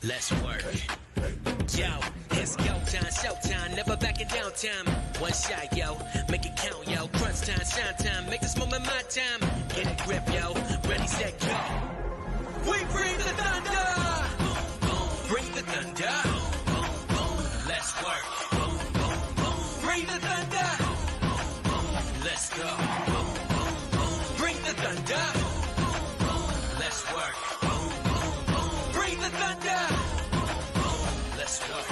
Let's work. Yo, it's go time, showtime, never backing down time. One shot, yo, make it count, yo. Crunch time, shine time, make this moment my time. Get a grip, yo, ready, set, go. We bring the thunder. Bring the thunder. Let's work. Bring the thunder. Let's go. Bring the thunder. Let's work. Bring the thunder. Let's work.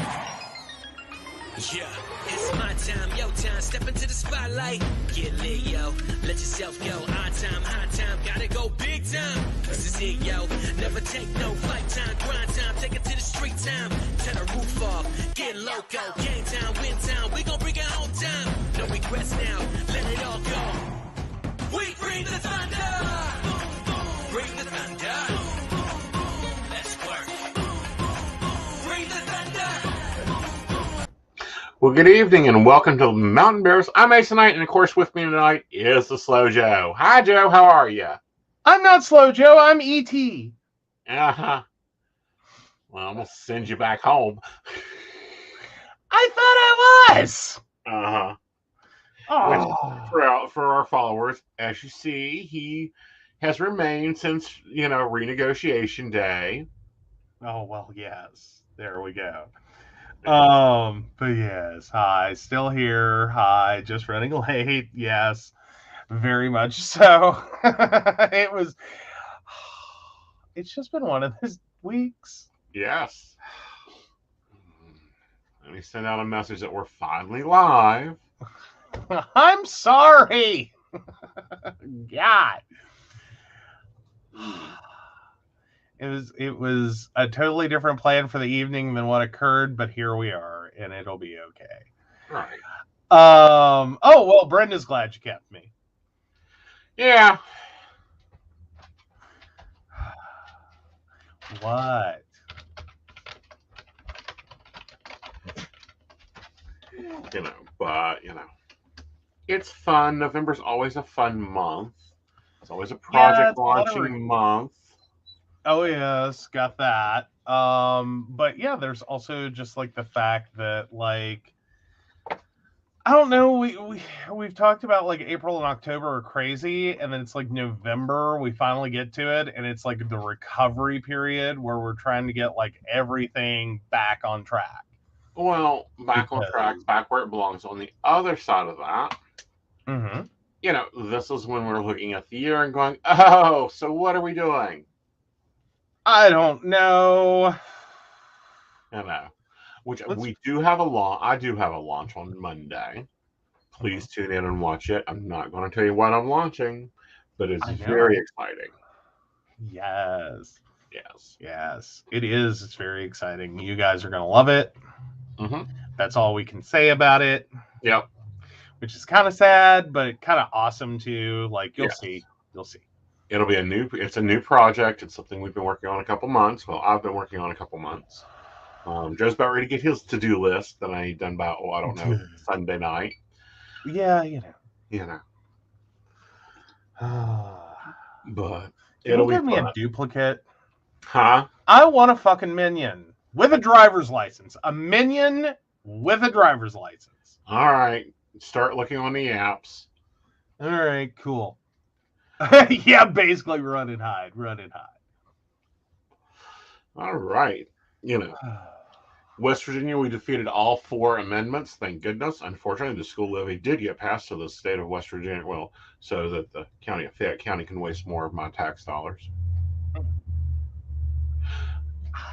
Yeah, it's my time, yo time. Step into the spotlight. Get lit, yo. Let yourself go. Our time, high time. Gotta go big time. This is it, yo. Never take no flight time. Grind time. Take it to the street time. Turn the roof off. Get loco. Game time, win time. We gon' bring it home time. No regrets now. Let it all go. We bring the thunder. Bring the thunder. Let's work. Bring the thunder. Well, good evening and welcome to Mountain Bears. I'm Aeson, and of course with me tonight is the Slow Joe. Hi, Joe. How are you? I'm not Slow Joe. I'm E.T. Uh-huh. Well, I'm going to send you back home. I thought I was. Uh-huh. Oh. For our followers, as you see, he has remained since, renegotiation day. Oh, well, yes. There we go. But yes, hi, still here. Hi, just running late. Yes, very much so. It's just been one of those weeks. Yes. Let me send out a message that we're finally live. I'm sorry. God. It was a totally different plan for the evening than what occurred, but here we are, and it'll be okay. Right. Oh well, Brenda's glad you kept me. Yeah. What? It's fun. November's always a fun month. It's always a project launching month. Oh yes, got that. But yeah, there's also just like the fact that like I don't know, we've talked about like April and October are crazy, and then it's like November we finally get to it, and it's like the recovery period where we're trying to get like everything back on track. Well, back on track, back where it belongs. On the other side of that, this is when we're looking at the year and going, oh, so what are we doing? I don't know. We do have a launch. I do have a launch on Monday. Please tune in and watch it. I'm not going to tell you what I'm launching, but it's very exciting. Yes. It is. It's very exciting. You guys are going to love it. That's all we can say about it. Yep. Which is kind of sad, but kind of awesome too. Like you'll see. It'll be it's a new project. It's something we've been working on a couple months. Well, I've been working on a couple months. Joe's about ready to get his to-do list that I done about, Sunday night. Yeah, But it'll give me a duplicate. Huh? I want a fucking minion with a driver's license. A minion with a driver's license. All right. Start looking on the apps. All right, cool. Yeah, basically run and hide. All right. West Virginia, we defeated all 4 amendments. Thank goodness. Unfortunately, the school levy did get passed to the state of West Virginia. Well, so that the county of Fayette County can waste more of my tax dollars. I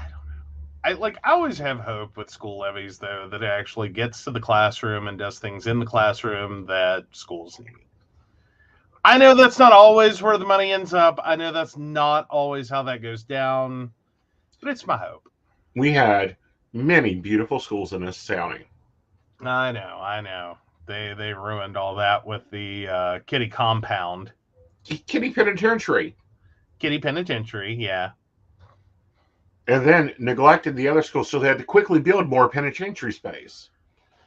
don't know. I always have hope with school levies, though, that it actually gets to the classroom and does things in the classroom that schools need. I know that's not always where the money ends up. I know that's not always how that goes down, but it's my hope. We had many beautiful schools in this county. I know. They ruined all that with the kitty compound. Kitty penitentiary. Yeah. And then neglected the other schools, so they had to quickly build more penitentiary space.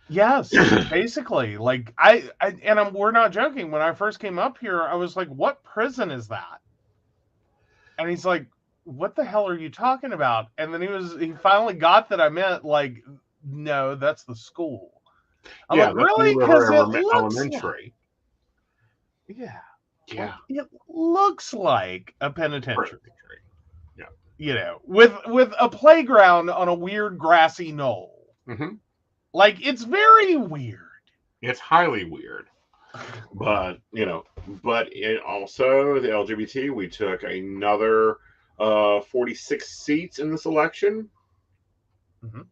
Yes, basically. Like we're not joking. When I first came up here, I was like, "What prison is that?" And he's like, what the hell are you talking about? And then he finally got that I meant, like, no, that's the school. I'm Yeah, like, that's New really? Because River it looks like, Elementary. yeah, like Yeah, it looks like a pretty penitentiary, Yeah. you know, with a playground on a weird grassy knoll. Mm-hmm. Like, it's very weird. It's highly weird. But, also the LGBT, we took another 46 seats in this election. Mhm.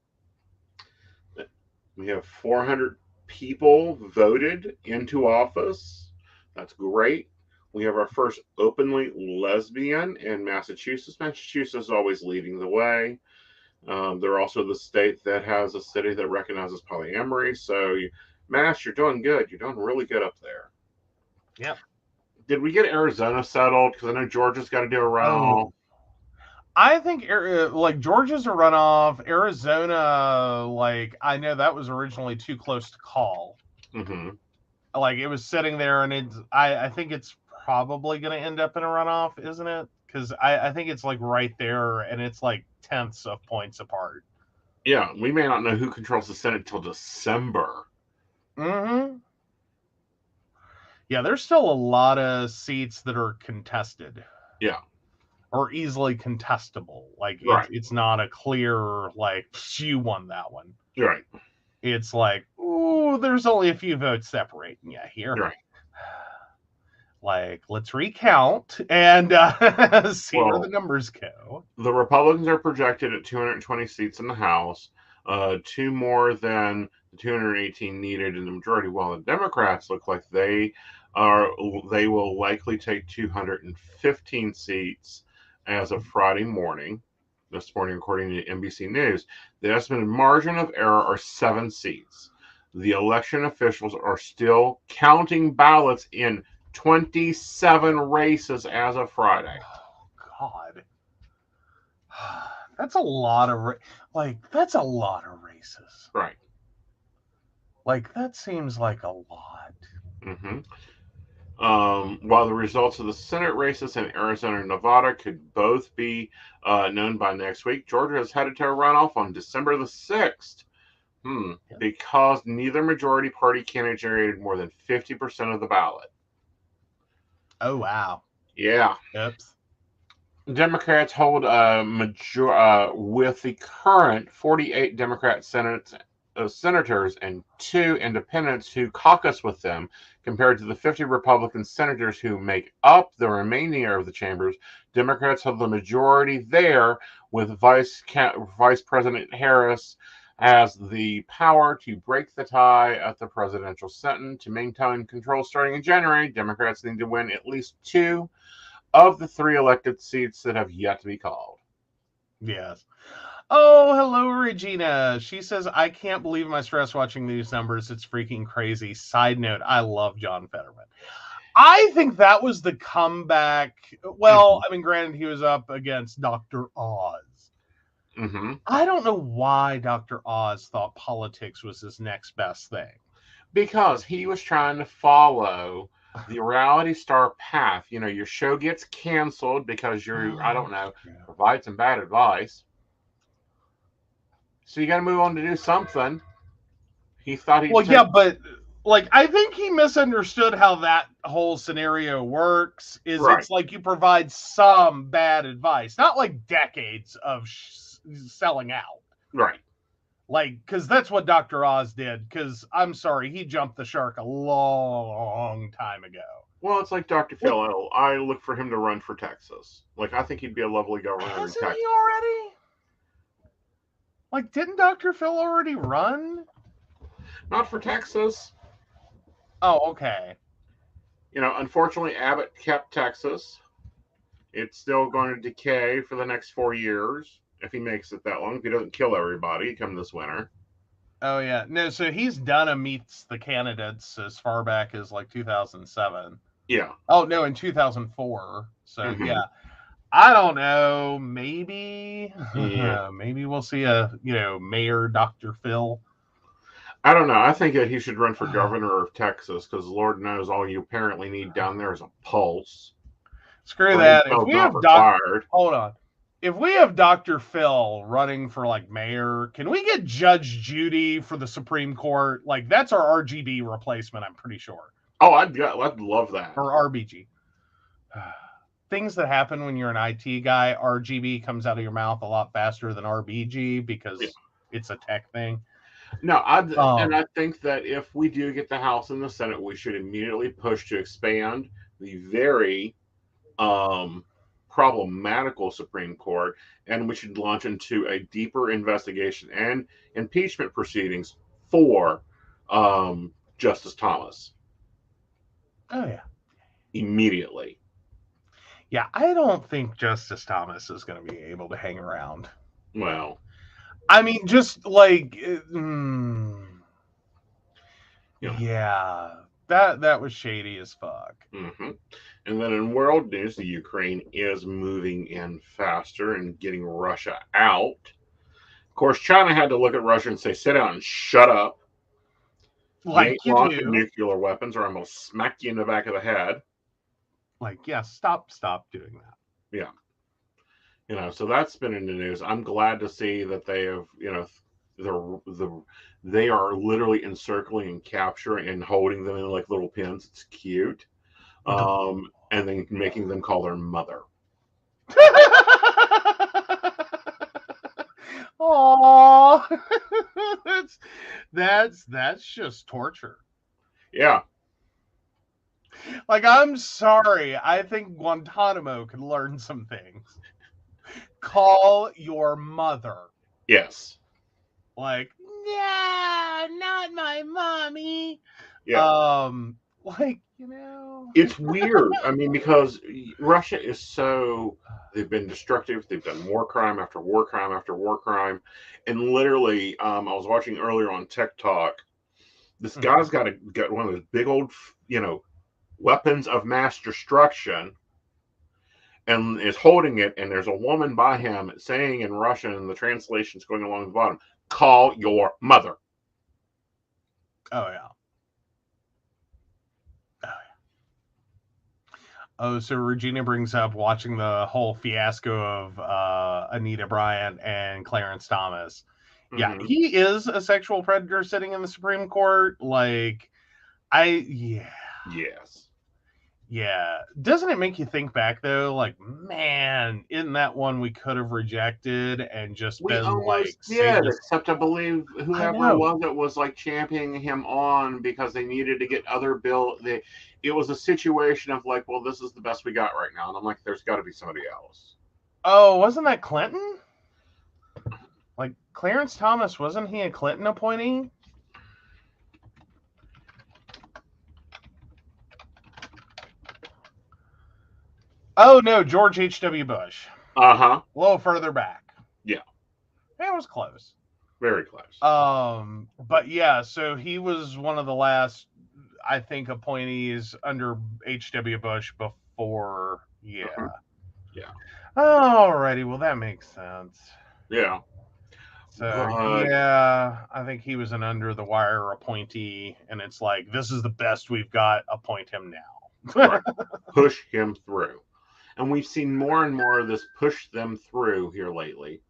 We have 400 people voted into office. That's great. We have our first openly lesbian in Massachusetts. Massachusetts is always leading the way. They're also the state that has a city that recognizes polyamory. So, Mass, you're doing good. You're doing really good up there. Yep. Did we get Arizona settled? Because I know Georgia's got to do a runoff. Oh, I think like Georgia's a runoff. Arizona, like, I know that was originally too close to call. Mm-hmm. Like, it was sitting there, and I think it's probably going to end up in a runoff, isn't it? Because I think it's like right there, and it's like tenths of points apart. Yeah, we may not know who controls the Senate until December. Mm-hmm. Yeah, there's still a lot of seats that are contested. Yeah. Or easily contestable. Like, Right. it's not a clear, like, you won that one. Right. It's like, ooh, there's only a few votes separating you here. Right. Like, let's recount and see where the numbers go. The Republicans are projected at 220 seats in the House, two more than the 218 needed in the majority, while the Democrats look like they will likely take 215 seats as of Friday morning. This morning, according to NBC News, the estimated margin of error are 7 seats. The election officials are still counting ballots in 27 races as of Friday. Oh, God. That's a lot of that's a lot of races. Right. Like, that seems like a lot. Mm-hmm. While the results of the Senate races in Arizona and Nevada could both be known by next week, Georgia is headed to a runoff on December the 6th. Because neither majority party candidate generated more than 50% of the ballot. Oh, wow. Yeah. Oops. Democrats hold with the current 48 Democrat senators and 2 independents who caucus with them, compared to the 50 Republican senators who make up the remainder of the chambers. Democrats hold the majority there, with Vice President Harris has the power to break the tie at the presidential Senate. To maintain control starting in January, Democrats need to win at least 2 of the 3 elected seats that have yet to be called. Yes. Oh, hello, Regina. She says, I can't believe my stress watching these numbers. It's freaking crazy. Side note, I love John Fetterman. I think that was the comeback. Well, I mean, granted, he was up against Dr. Oz. Mm-hmm. I don't know why Dr. Oz thought politics was his next best thing. Because he was trying to follow the reality star path. Your show gets canceled because I don't know, provide some bad advice. So you got to move on to do something. He thought he'd yeah, but like, I think he misunderstood how that whole scenario works. Right. It's like you provide some bad advice, not like decades of selling out. Right. Like, because that's what Dr. Oz did. Because I'm sorry, he jumped the shark a long time ago. Well, it's like Dr. Phil. I look for him to run for Texas. Like, I think he'd be a lovely governor in Texas. Hasn't he already? Like, didn't Dr. Phil already run? Not for Texas. Oh, okay. Unfortunately, Abbott kept Texas. It's still going to decay for the next 4 years, if he makes it that long. If he doesn't kill everybody come this winter. Oh, yeah. No, so he's done a meets the candidates as far back as, like, 2007. Yeah. Oh, no, in 2004. So, yeah. I don't know. Maybe. Yeah. Maybe we'll see a, Mayor Dr. Phil. I don't know. I think that he should run for governor of Texas, because Lord knows all you apparently need down there is a pulse. Screw that. If we have hold on. if we have Dr. Phil running for like mayor, can we get Judge Judy for the Supreme Court? Like that's our RGB replacement, I'm pretty sure. Oh, I'd love that. Or RBG. Things that happen when you're an IT guy, RGB comes out of your mouth a lot faster than RBG because it's a tech thing. No, and I think that if we do get the House and the Senate, we should immediately push to expand the very problematical Supreme Court, and we should launch into a deeper investigation and impeachment proceedings for Justice Thomas. Oh, yeah. Immediately. Yeah, I don't think Justice Thomas is going to be able to hang around. Well, I mean, just like, that was shady as fuck. Mm-hmm. And then in world news, the Ukraine is moving in faster and getting Russia out. Of course, China had to look at Russia and say, "Sit down and shut up. Like you launching do. Nuclear weapons, or I'm gonna smack you in the back of the head." Like, yeah, stop doing that. Yeah. So that's been in the news. I'm glad to see that they have, they are literally encircling and capturing and holding them in like little pins. It's cute. And then making them call their mother. Oh, that's just torture. Yeah. Like, I'm sorry. I think Guantanamo could learn some things. Call your mother. Yes. Like, yeah, not my mommy. Yeah. Like, it's weird. I mean, because Russia is so, they've been destructive. They've done war crime after war crime after war crime. And literally, I was watching earlier on Tech Talk. This guy's got one of those big old, weapons of mass destruction, and is holding it. And there's a woman by him saying in Russian, and the translation's going along the bottom, "Call your mother." Oh, yeah. Oh, so Regina brings up watching the whole fiasco of Anita Bryant and Clarence Thomas. Yeah, he is a sexual predator sitting in the Supreme Court. Like, Yes. Yeah. Doesn't it make you think back, though? Like, man, isn't that one we could have rejected and just we been almost like... did, except I believe whoever it was like championing him on because they needed to get other bill. It was a situation of like, well, this is the best we got right now. And I'm like, there's got to be somebody else. Oh, wasn't that Clinton? Like, Clarence Thomas, wasn't he a Clinton appointee? Oh, no, George H.W. Bush. Uh-huh. A little further back. Yeah. It was close. Very close. But yeah, so he was one of the last, I think, appointees under H.W. Bush before, Yeah. Alrighty, well, that makes sense. Yeah. So, I think he was an under-the-wire appointee, and it's like, this is the best we've got, appoint him now. Right. Push him through. And we've seen more and more of this push them through here lately.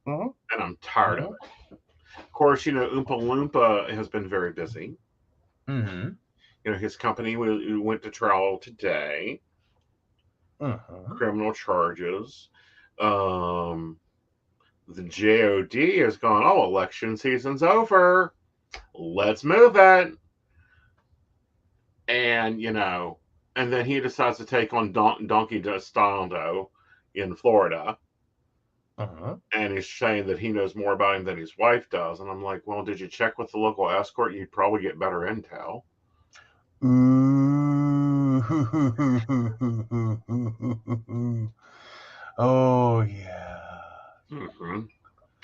Mm-hmm. And I'm tired of it. Of course, Oompa Loompa has been very busy. Mm-hmm. His company went to trial today. Criminal charges. The JOD has gone, election season's over. Let's move it. And, and then he decides to take on Donkey Destando in Florida. And he's saying that he knows more about him than his wife does. And I'm like, well, did you check with the local escort? You'd probably get better intel. Oh, yeah.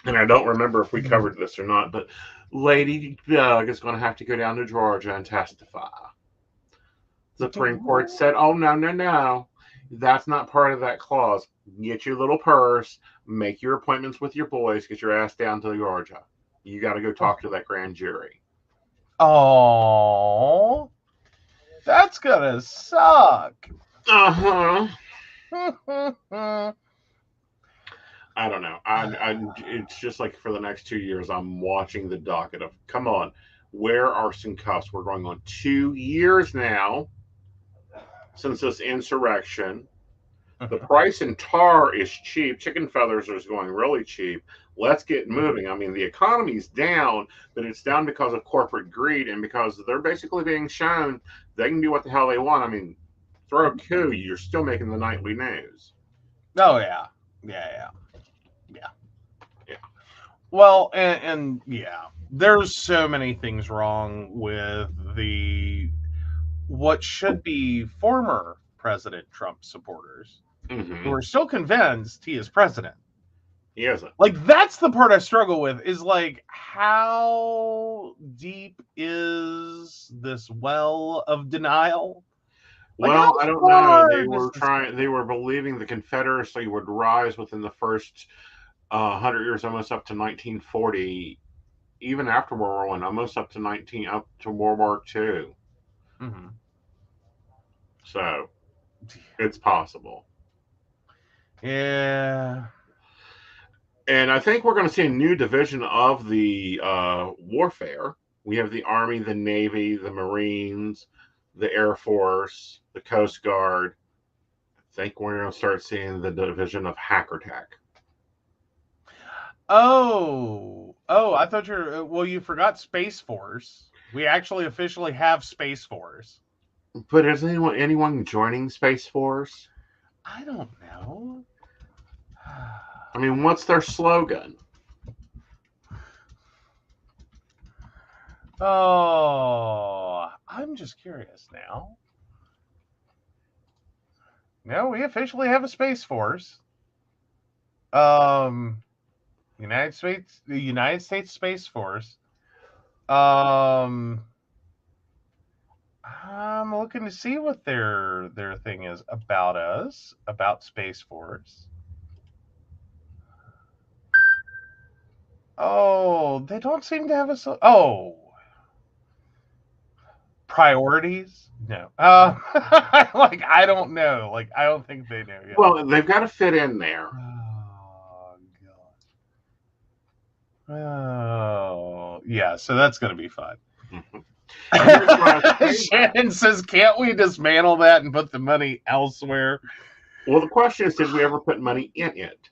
And I don't remember if we covered this or not, but Lady Doug is going to have to go down to Georgia and testify. The Supreme Court said, oh, no. That's not part of that clause. Get your little purse, make your appointments with your boys, get your ass down to Georgia. You got to go talk to that grand jury. Oh, that's going to suck. I don't know. It's just like for the next 2 years, I'm watching the docket of, come on, where are some cuffs? We're going on 2 years now since this insurrection. The price in tar is cheap. Chicken feathers is going really cheap. Let's get moving. I mean, the economy's down, but it's down because of corporate greed and because they're basically being shown they can do what the hell they want. I mean, throw a coup, you're still making the nightly news. Oh yeah. Well, and yeah, there's so many things wrong with what should be former President Trump supporters who are still convinced he is president. He isn't. Like, that's the part I struggle with, is like, how deep is this well of denial? Like, well, I don't know. They were believing the Confederacy would rise within the first 100 years, almost up to 1940, even after World War I, almost up to World War II. Mm-hmm. So it's possible. Yeah. And I think we're going to see a new division of the warfare. We have the Army, the Navy, the Marines, the Air Force, the Coast Guard. I think we're going to start seeing the division of hacker tech. Oh, I thought you forgot Space Force. We actually officially have Space Force. But is anyone joining Space Force? I don't know. I mean, what's their slogan? Oh, I'm just curious now. No, we officially have a Space Force. The United States Space Force. I'm looking to see what their thing is about us, about Space Force. Oh, they don't seem to have priorities? No. Like, I don't know. Like, I don't think they know yet. Well, they've got to fit in there. Oh, God. Oh, yeah. So that's going to be fun. Shannon says, can't we dismantle that and put the money elsewhere? Well, the question is, did we ever put money in it?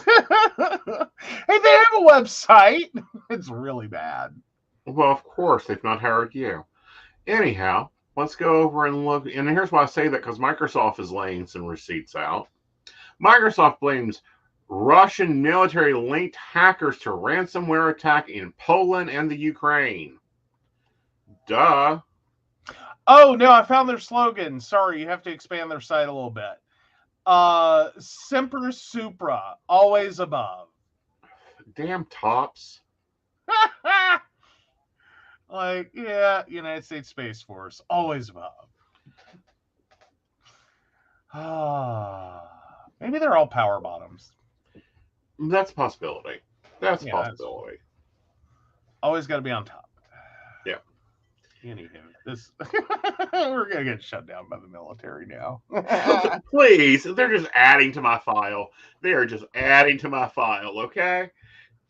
Hey, they have a website. It's really bad. Well, of course, they've not hired you. Anyhow, let's go over and look. And here's why I say that, because Microsoft is laying some receipts out. Microsoft blames Russian military-linked hackers to ransomware attack in Poland and the Ukraine. Duh. Oh, no, I found their slogan. Sorry, you have to expand their site a little bit. Semper Supra, always above. Damn tops. Like, yeah, United States Space Force, always above. Maybe they're all power bottoms. That's a possibility. That's a possibility. Always got to be on top. Yeah. Anywho, this we're gonna get shut down by the military now. Please, they're just adding to my file. They are just adding to my file. Okay.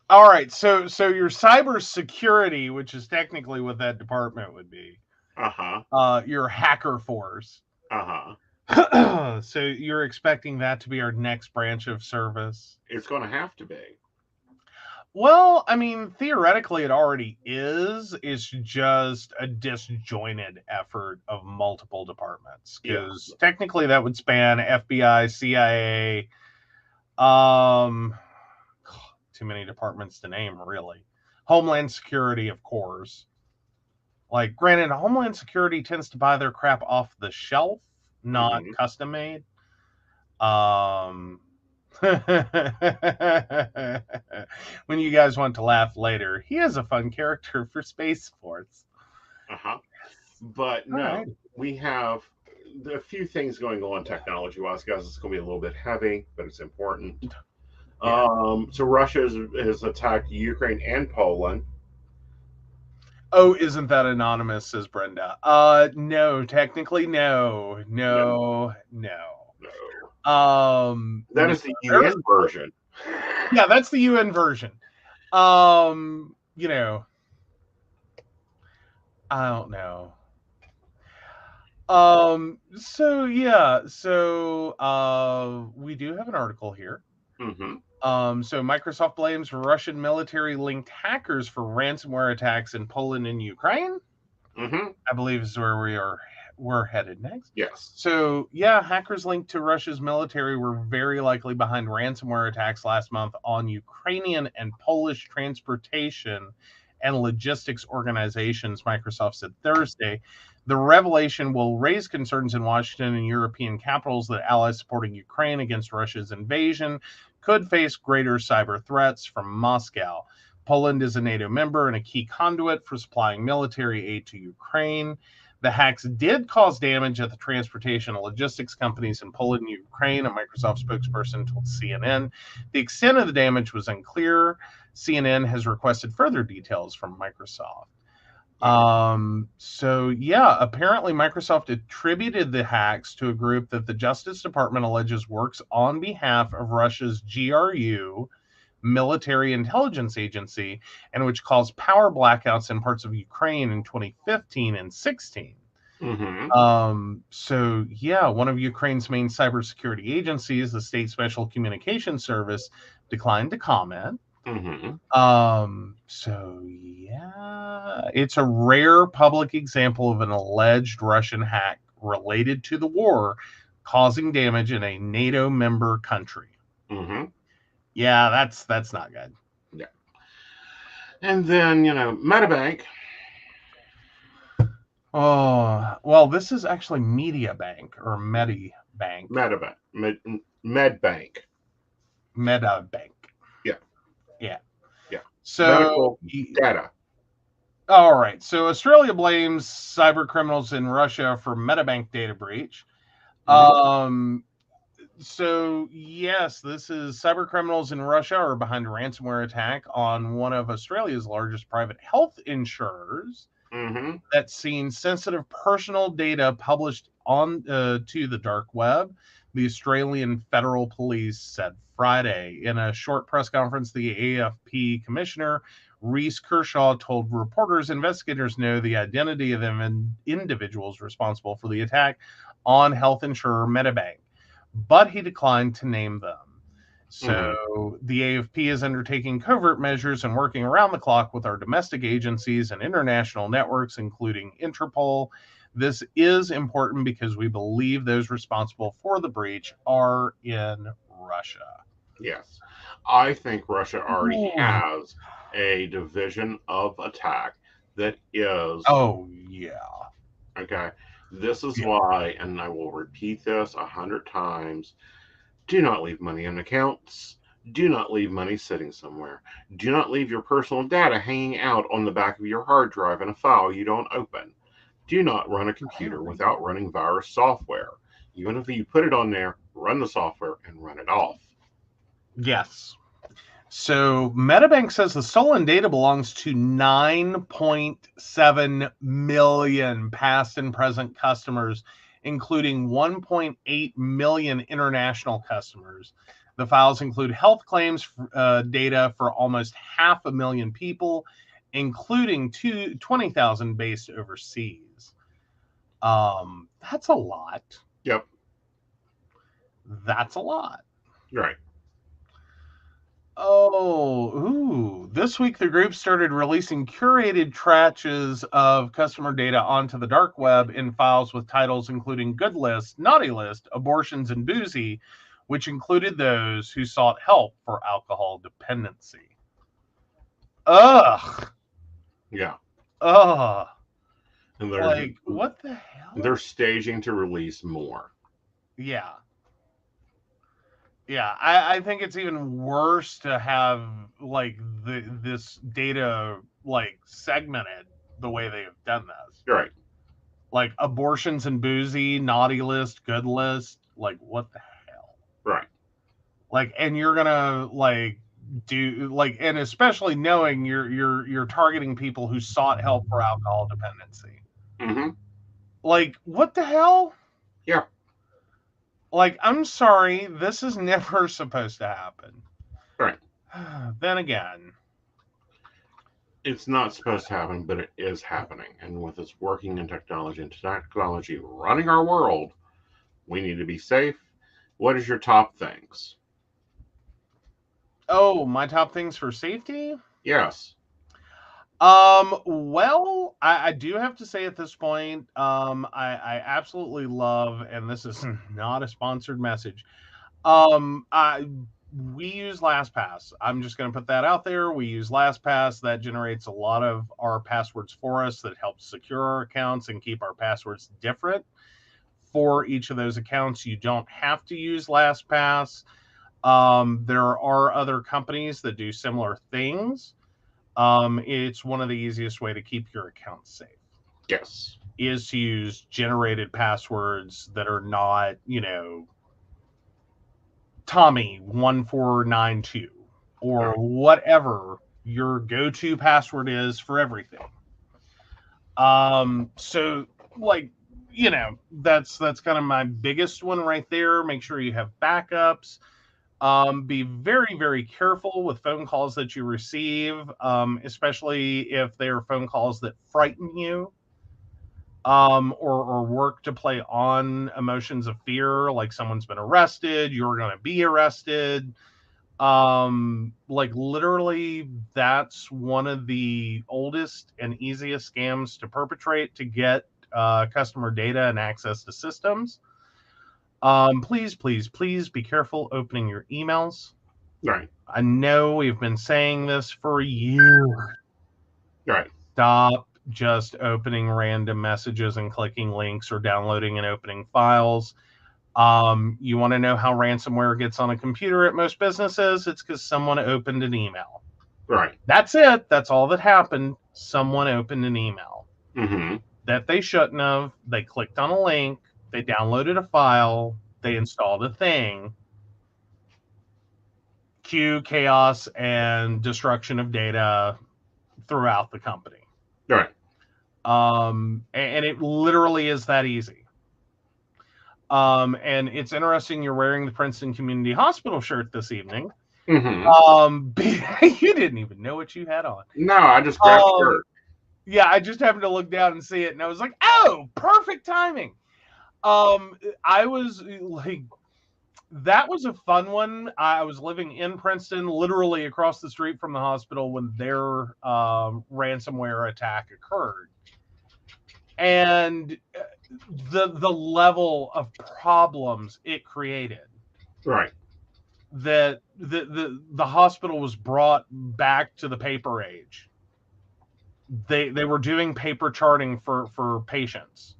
All right. So your cyber security, which is technically what that department would be. Your hacker force. So you're expecting that to be our next branch of service? It's going to have to be. Well, I mean, theoretically, it already is. It's just a disjointed effort of multiple departments. Because technically that would span FBI, CIA, too many departments to name, really. Homeland Security, of course. Like, granted, Homeland Security tends to buy their crap off the shelf, not custom made. When you guys want to laugh later, he is a fun character for Space Force. But no, we have a few things going on technology-wise, guys. It's going to be a little bit heavy, but it's important. So Russia has attacked Ukraine and Poland. Oh, isn't that anonymous, says Brenda? No, technically, no. That is the UN version. Yeah, that's the UN version. You know, I don't know. So yeah, so we do have an article here. Mm-hmm. So Microsoft blames Russian military linked hackers for ransomware attacks in Poland and Ukraine. Mm-hmm. I believe is where we're headed next. Yes. So yeah, hackers linked to Russia's military were very likely behind ransomware attacks last month on Ukrainian and Polish transportation and logistics organizations, Microsoft said Thursday. The revelation will raise concerns in Washington and European capitals that allies supporting Ukraine against Russia's invasion could face greater cyber threats from Moscow. Poland is a NATO member and a key conduit for supplying military aid to Ukraine. The hacks did cause damage at the transportation and logistics companies in Poland and Ukraine, a Microsoft spokesperson told CNN. The extent of the damage was unclear. CNN has requested further details from Microsoft. So yeah, apparently Microsoft attributed the hacks to a group that the Justice Department alleges works on behalf of Russia's GRU, military intelligence agency, and which caused power blackouts in parts of Ukraine in 2015 and 16. So yeah, one of Ukraine's main cybersecurity agencies, the State Special Communications Service, declined to comment. So yeah, it's a rare public example of an alleged Russian hack related to the war causing damage in a NATO member country. Yeah, that's not good. Yeah. And then, MetaBank. Oh, well, this is actually MediaBank or Medibank. MetaBank. Medbank. MetaBank. Yeah. Yeah. Yeah. So medical data. All right. So Australia blames cyber criminals in Russia for MetaBank data breach. So yes, this is cyber criminals in Russia are behind a ransomware attack on one of Australia's largest private health insurers. That's seen sensitive personal data published on to the dark web. The Australian Federal Police said Friday in a short press conference. The AFP commissioner Reece Kershaw told reporters investigators know the identity of individuals responsible for the attack on health insurer MetaBank, but he declined to name them. So the AFP is undertaking covert measures and working around the clock with our domestic agencies and international networks, including Interpol. This is important because we believe those responsible for the breach are in Russia. Yes. I think Russia already has a division of attack that is... Oh, yeah. Okay. This is why, and I will repeat this 100 times, do not leave money in accounts. Do not leave money sitting somewhere. Do not leave your personal data hanging out on the back of your hard drive in a file you don't open. Do not run a computer without running virus software. Even if you put it on there, run the software and run it off. Yes. So MetaBank says the stolen data belongs to 9.7 million past and present customers, including 1.8 million international customers. The files include health claims data for almost 500,000 people, including 20,000 based overseas. That's a lot. Yep. That's a lot. Right. This week the group started releasing curated traches of customer data onto the dark web in files with titles including Good List, Naughty List, Abortions, and Boozy, which included those who sought help for alcohol dependency. Ugh. Yeah. Ugh. And like, what the hell? They're staging to release more. Yeah. Yeah, I think it's even worse to have like this data like segmented the way they have done this. Right. Like abortions and boozy, naughty list, good list. Like what the hell? Right. Like, and you're gonna like do like, and especially knowing you're targeting people who sought help for alcohol dependency. Like what the hell? Yeah. Like, I'm sorry, this is never supposed to happen. Right. then again, it's not supposed to happen, but it is happening. And with us working in technology and technology running our world, we need to be safe. What is your top things? oh, my top things for safety? Yes. Well, I do have to say at this point, I absolutely love, and this is not a sponsored message. We use LastPass. I'm just going to put that out there. We use LastPass. That generates a lot of our passwords for us. That helps secure our accounts and keep our passwords different for each of those accounts. You don't have to use LastPass. There are other companies that do similar things. It's one of the easiest way to keep your account safe. Yes. Is to use generated passwords that are not, Tommy1492 or whatever your go-to password is for everything. So like, that's kind of my biggest one right there. Make sure you have backups. Be very, very careful with phone calls that you receive, especially if they are phone calls that frighten you, or work to play on emotions of fear, like someone's been arrested, you're going to be arrested. Like literally, that's one of the oldest and easiest scams to perpetrate to get customer data and access to systems. Please, please, please be careful opening your emails. Right. I know we've been saying this for years. Right. Stop just opening random messages and clicking links or downloading and opening files. You want to know how ransomware gets on a computer at most businesses? It's because someone opened an email. Right. That's it. That's all that happened. Someone opened an email that they shouldn't have. They clicked on a link. They downloaded a file. They installed a thing. Cue chaos and destruction of data throughout the company. Right. And it literally is that easy. And it's interesting you're wearing the Princeton Community Hospital shirt this evening. You didn't even know what you had on. No, I just grabbed the shirt. Yeah, I just happened to look down and see it, and I was like, oh, perfect timing. I was like, that was a fun one. I was living in Princeton, literally across the street from the hospital when their ransomware attack occurred. And the level of problems it created. Right. That the hospital was brought back to the paper age. They were doing paper charting for patients.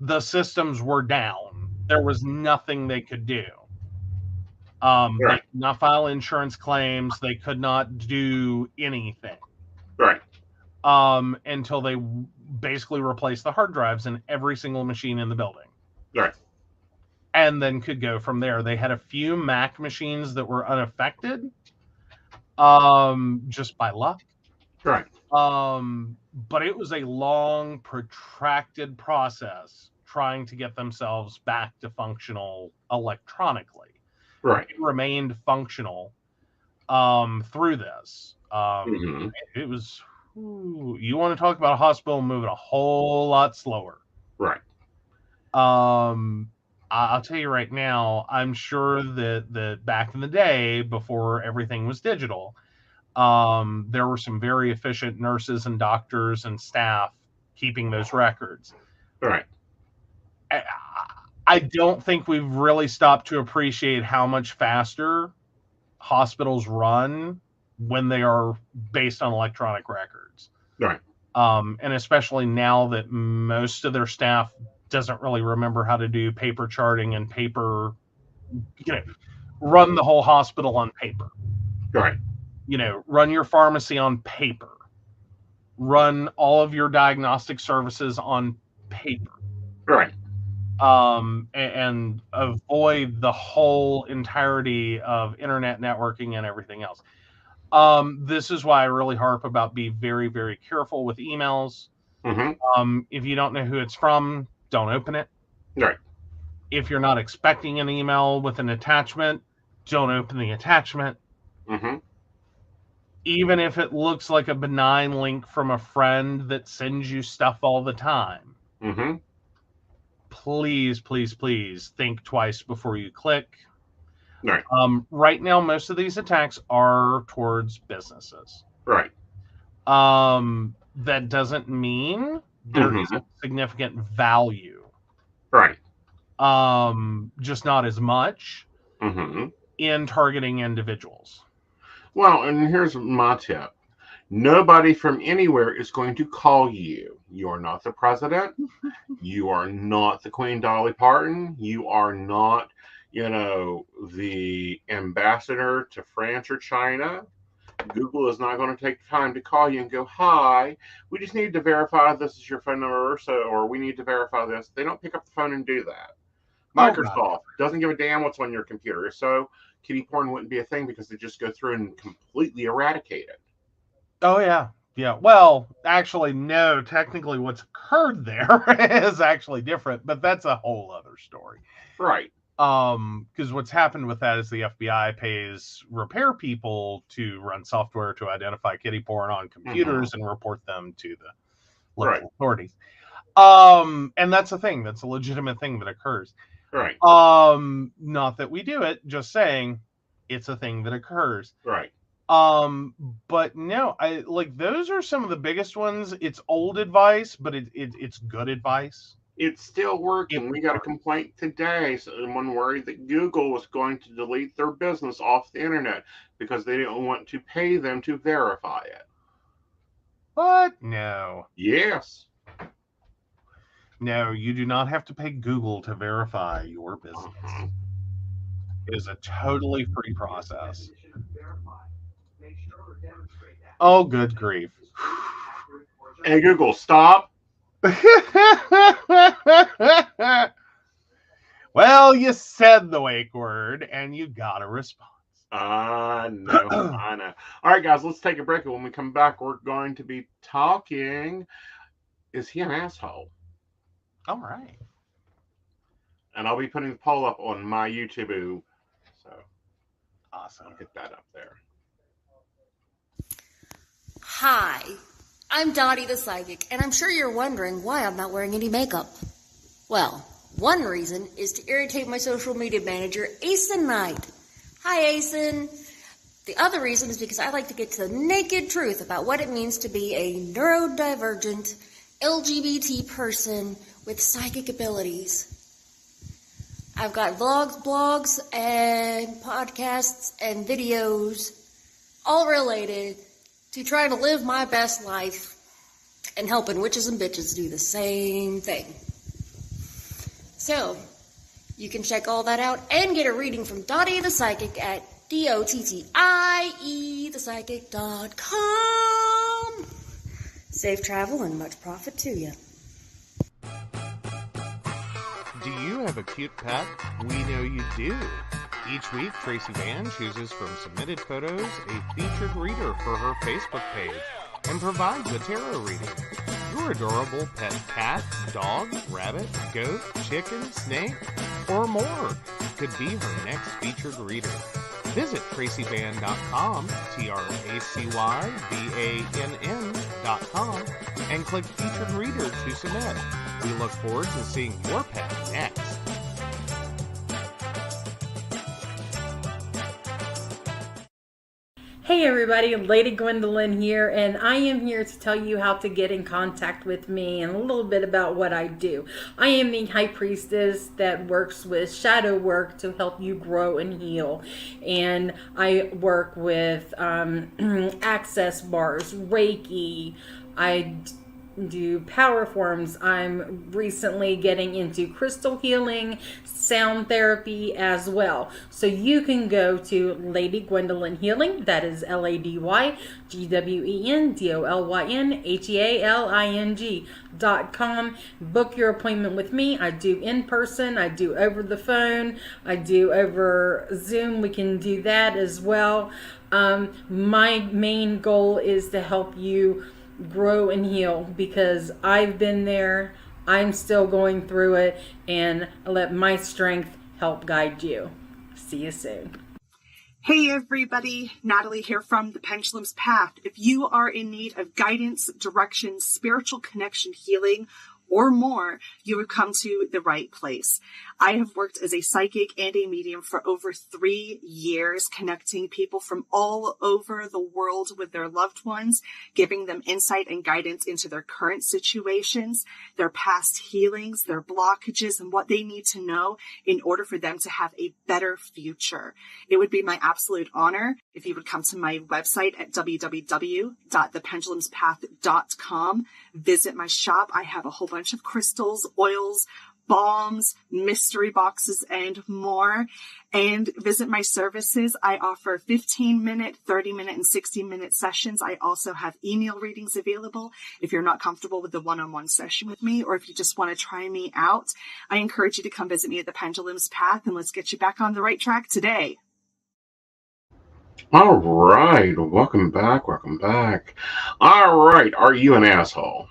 The systems were down. There was nothing they could do. They could not file insurance claims. They could not do anything. Right. Until they basically replaced the hard drives in every single machine in the building. Right. And then could go from there. They had a few Mac machines that were unaffected, just by luck. Right. But it was a long, protracted process trying to get themselves back to functional electronically. Right. It remained functional through this. It was, you want to talk about a hospital moving a whole lot slower. Right. I'll tell you right now, I'm sure that back in the day, before everything was digital, there were some very efficient nurses and doctors and staff keeping those records. Right. I don't think we've really stopped to appreciate how much faster hospitals run when they are based on electronic records. Right. And especially now that most of their staff doesn't really remember how to do paper charting and paper, run the whole hospital on paper. Right. Run your pharmacy on paper. Run all of your diagnostic services on paper. Right. And avoid the whole entirety of internet networking and everything else. This is why I really harp about be very, very careful with emails. If you don't know who it's from, don't open it. Right. If you're not expecting an email with an attachment, don't open the attachment. even if it looks like a benign link from a friend that sends you stuff all the time, Mm-hmm. please, please, please think twice before you click. Right. Right now, most of these attacks are towards businesses. Right. That doesn't mean there isn't significant value. Right. Just not as much in targeting individuals. Well, and here's my tip. Nobody from anywhere is going to call you. You are not the president. You are not the Queen Dolly Parton. You are not, the ambassador to France or China. Google is not going to take time to call you and go, hi, we just need to verify this is your phone number, or we need to verify this. They don't pick up the phone and do that. Microsoft doesn't give a damn what's on your computer. So kitty porn wouldn't be a thing because they just go through and completely eradicate it. Oh, yeah. Yeah. Well, actually, no. Technically, what's occurred there is actually different, but that's a whole other story. Right. Because what's happened with that is the FBI pays repair people to run software to identify kitty porn on computers and report them to the local authorities. And that's a thing. That's a legitimate thing that occurs. Right. Not that we do it, just saying it's a thing that occurs. Right. But no, those are some of the biggest ones. It's old advice, but it's good advice. It's still working. We got a complaint today. Someone worried that Google was going to delete their business off the internet because they didn't want to pay them to verify it. What? No. Yes. No, you do not have to pay Google to verify your business. It is a totally free process. Oh, good grief. Hey, Google, stop. Well, you said the wake word, and you got a response. I know. All right, guys, let's take a break. And when we come back, we're going to be talking, is he an asshole? All right. And I'll be putting the poll up on my YouTube. So awesome. I'll get that up there. Hi, I'm Dottie the Psychic, and I'm sure you're wondering why I'm not wearing any makeup. Well, one reason is to irritate my social media manager, Aeson Knight. Hi, Aeson. The other reason is because I like to get to the naked truth about what it means to be a neurodivergent LGBT person with psychic abilities. I've got vlogs, blogs, and podcasts and videos all related to try to live my best life and helping witches and bitches do the same thing. So, you can check all that out and get a reading from Dottie the Psychic at DOTTIEthepsychic.com. Safe travel and much profit to you. Do you have a cute pet? We know you do. Each week, Tracy Vann chooses from submitted photos a featured reader for her Facebook page and provides a tarot reading. Your adorable pet cat, dog, rabbit, goat, chicken, snake, or more could be her next featured reader. Visit tracyvann.com, TracyBann.com, and click Featured Reader to submit. We look forward to seeing your pet next. Hey everybody, Lady Gwendolyn here, and I am here to tell you how to get in contact with me and a little bit about what I do. I am the High Priestess that works with shadow work to help you grow and heal. And I work with access bars, Reiki, I do power forms. I'm recently getting into crystal healing, sound therapy as well. So you can go to Lady Gwendolyn Healing, that is LadyGwendolynHealing.com. Book your appointment with me. I do in person, I do over the phone, I do over Zoom. We can do that as well. My main goal is to help you grow and heal, because I've been there, I'm still going through it, and let my strength help guide you. See you soon. Hey everybody, Natalie here from The Pendulum's Path. If you are in need of guidance, direction, spiritual connection, healing, or more, you have come to the right place. I have worked as a psychic and a medium for over 3 years, connecting people from all over the world with their loved ones, giving them insight and guidance into their current situations, their past healings, their blockages, and what they need to know in order for them to have a better future. It would be my absolute honor if you would come to my website at www.thependulumspath.com, visit my shop. I have a whole bunch of crystals, oils, balms, mystery boxes, and more. And visit my services. I offer 15-minute, 30-minute, and 60-minute sessions. I also have email readings available if you're not comfortable with the one-on-one session with me, or if you just want to try me out. I encourage you to come visit me at the Pendulum's Path, and let's get you back on the right track today. All right, welcome back. All right, are you an asshole?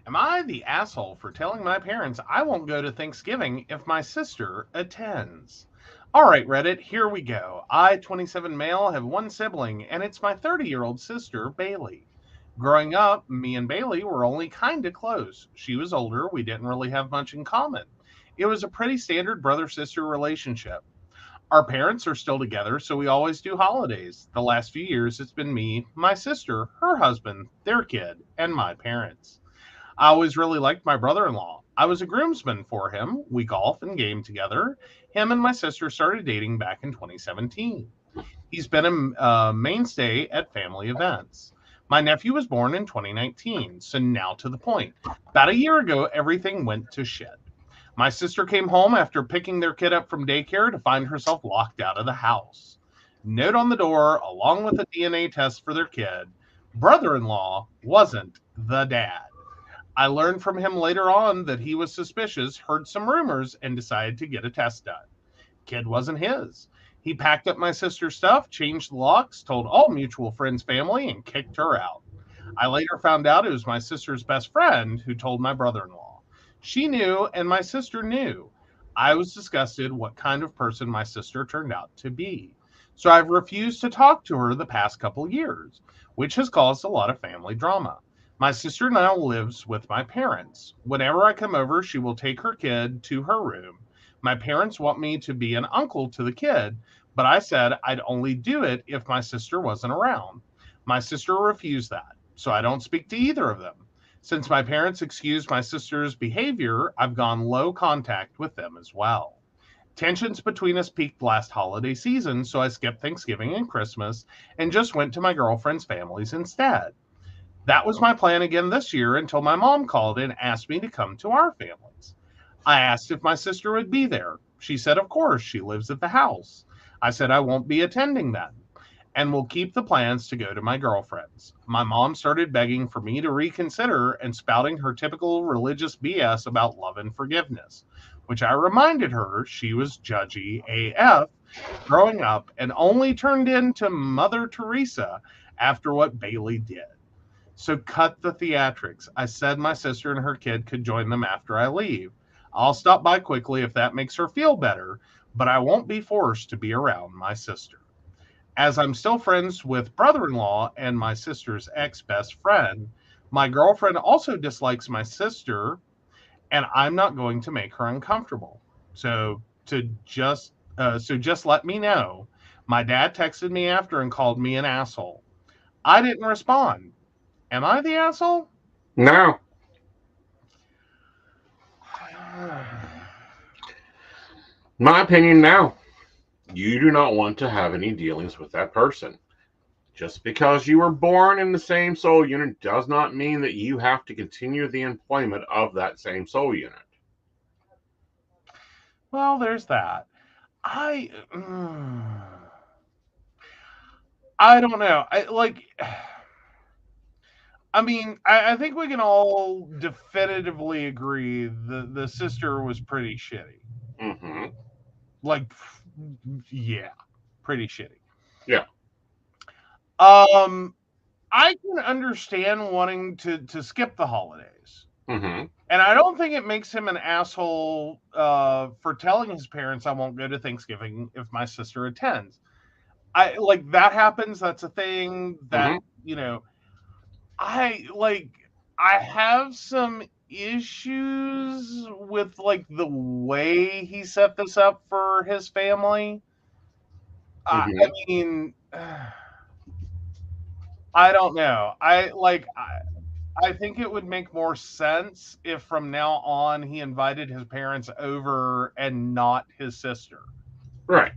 Am I the asshole for telling my parents I won't go to Thanksgiving if my sister attends? All right, Reddit, here we go. I, 27 male, have one sibling, and it's my 30-year-old sister, Bailey. Growing up, me and Bailey were only kind of close. She was older. We didn't really have much in common. It was a pretty standard brother-sister relationship. Our parents are still together, so we always do holidays. The last few years, it's been me, my sister, her husband, their kid, and my parents. I always really liked my brother-in-law. I was a groomsman for him. We golf and game together. Him and my sister started dating back in 2017. He's been a mainstay at family events. My nephew was born in 2019, so now to the point. About a year ago, everything went to shit. My sister came home after picking their kid up from daycare to find herself locked out of the house. Note on the door, along with a DNA test for their kid, brother-in-law wasn't the dad. I learned from him later on that he was suspicious, heard some rumors, and decided to get a test done. Kid wasn't his. He packed up my sister's stuff, changed the locks, told all mutual friends' family, and kicked her out. I later found out it was my sister's best friend who told my brother-in-law. She knew, and my sister knew. I was disgusted what kind of person my sister turned out to be. So I've refused to talk to her the past couple years, which has caused a lot of family drama. My sister now lives with my parents. Whenever I come over, she will take her kid to her room. My parents want me to be an uncle to the kid, but I said I'd only do it if my sister wasn't around. My sister refused that, so I don't speak to either of them. Since my parents excused my sister's behavior, I've gone low contact with them as well. Tensions between us peaked last holiday season, so I skipped Thanksgiving and Christmas and just went to my girlfriend's families instead. That was my plan again this year until my mom called and asked me to come to our families. I asked if my sister would be there. She said, of course, she lives at the house. I said I won't be attending then, and will keep the plans to go to my girlfriend's. My mom started begging for me to reconsider and spouting her typical religious BS about love and forgiveness, which I reminded her she was judgy AF growing up and only turned into Mother Teresa after what Bailey did. So cut the theatrics. I said my sister and her kid could join them after I leave. I'll stop by quickly if that makes her feel better, but I won't be forced to be around my sister. As I'm still friends with brother-in-law and my sister's ex-best friend, my girlfriend also dislikes my sister, and I'm not going to make her uncomfortable. So just let me know. My dad texted me after and called me an asshole. I didn't respond. Am I the asshole? No. My opinion, no. You do not want to have any dealings with that person. Just because you were born in the same soul unit does not mean that you have to continue the employment of that same soul unit. Well, there's that. I don't know. I think we can all definitively agree the sister was pretty shitty. Mm-hmm. Yeah, pretty shitty. Yeah. I can understand wanting to skip the holidays. Mm-hmm. And I don't think it makes him an asshole for telling his parents I won't go to Thanksgiving if my sister attends. I like that happens. That's a thing that, Mhm. you know, I have some issues with like the way he set this up for his family. I Mhm. mean, I don't know. I think it would make more sense if from now on he invited his parents over and not his sister. Right.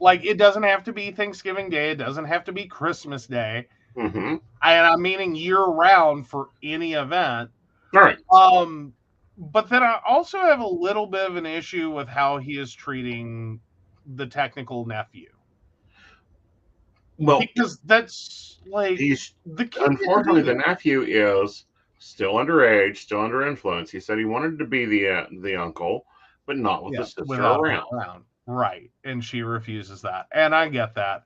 Like, it doesn't have to be Thanksgiving Day, it doesn't have to be Christmas Day. Mhm. And I'm meaning year round for any event. Right. But then I also have a little bit of an issue with how he is treating the technical nephew. Well, Because that's like he's the kid didn't unfortunately do the that. nephew is still underage, still under influence. He said he wanted to be the uncle, but not with the Yeah, sister without her around. around. Right. And she refuses that. And I get that.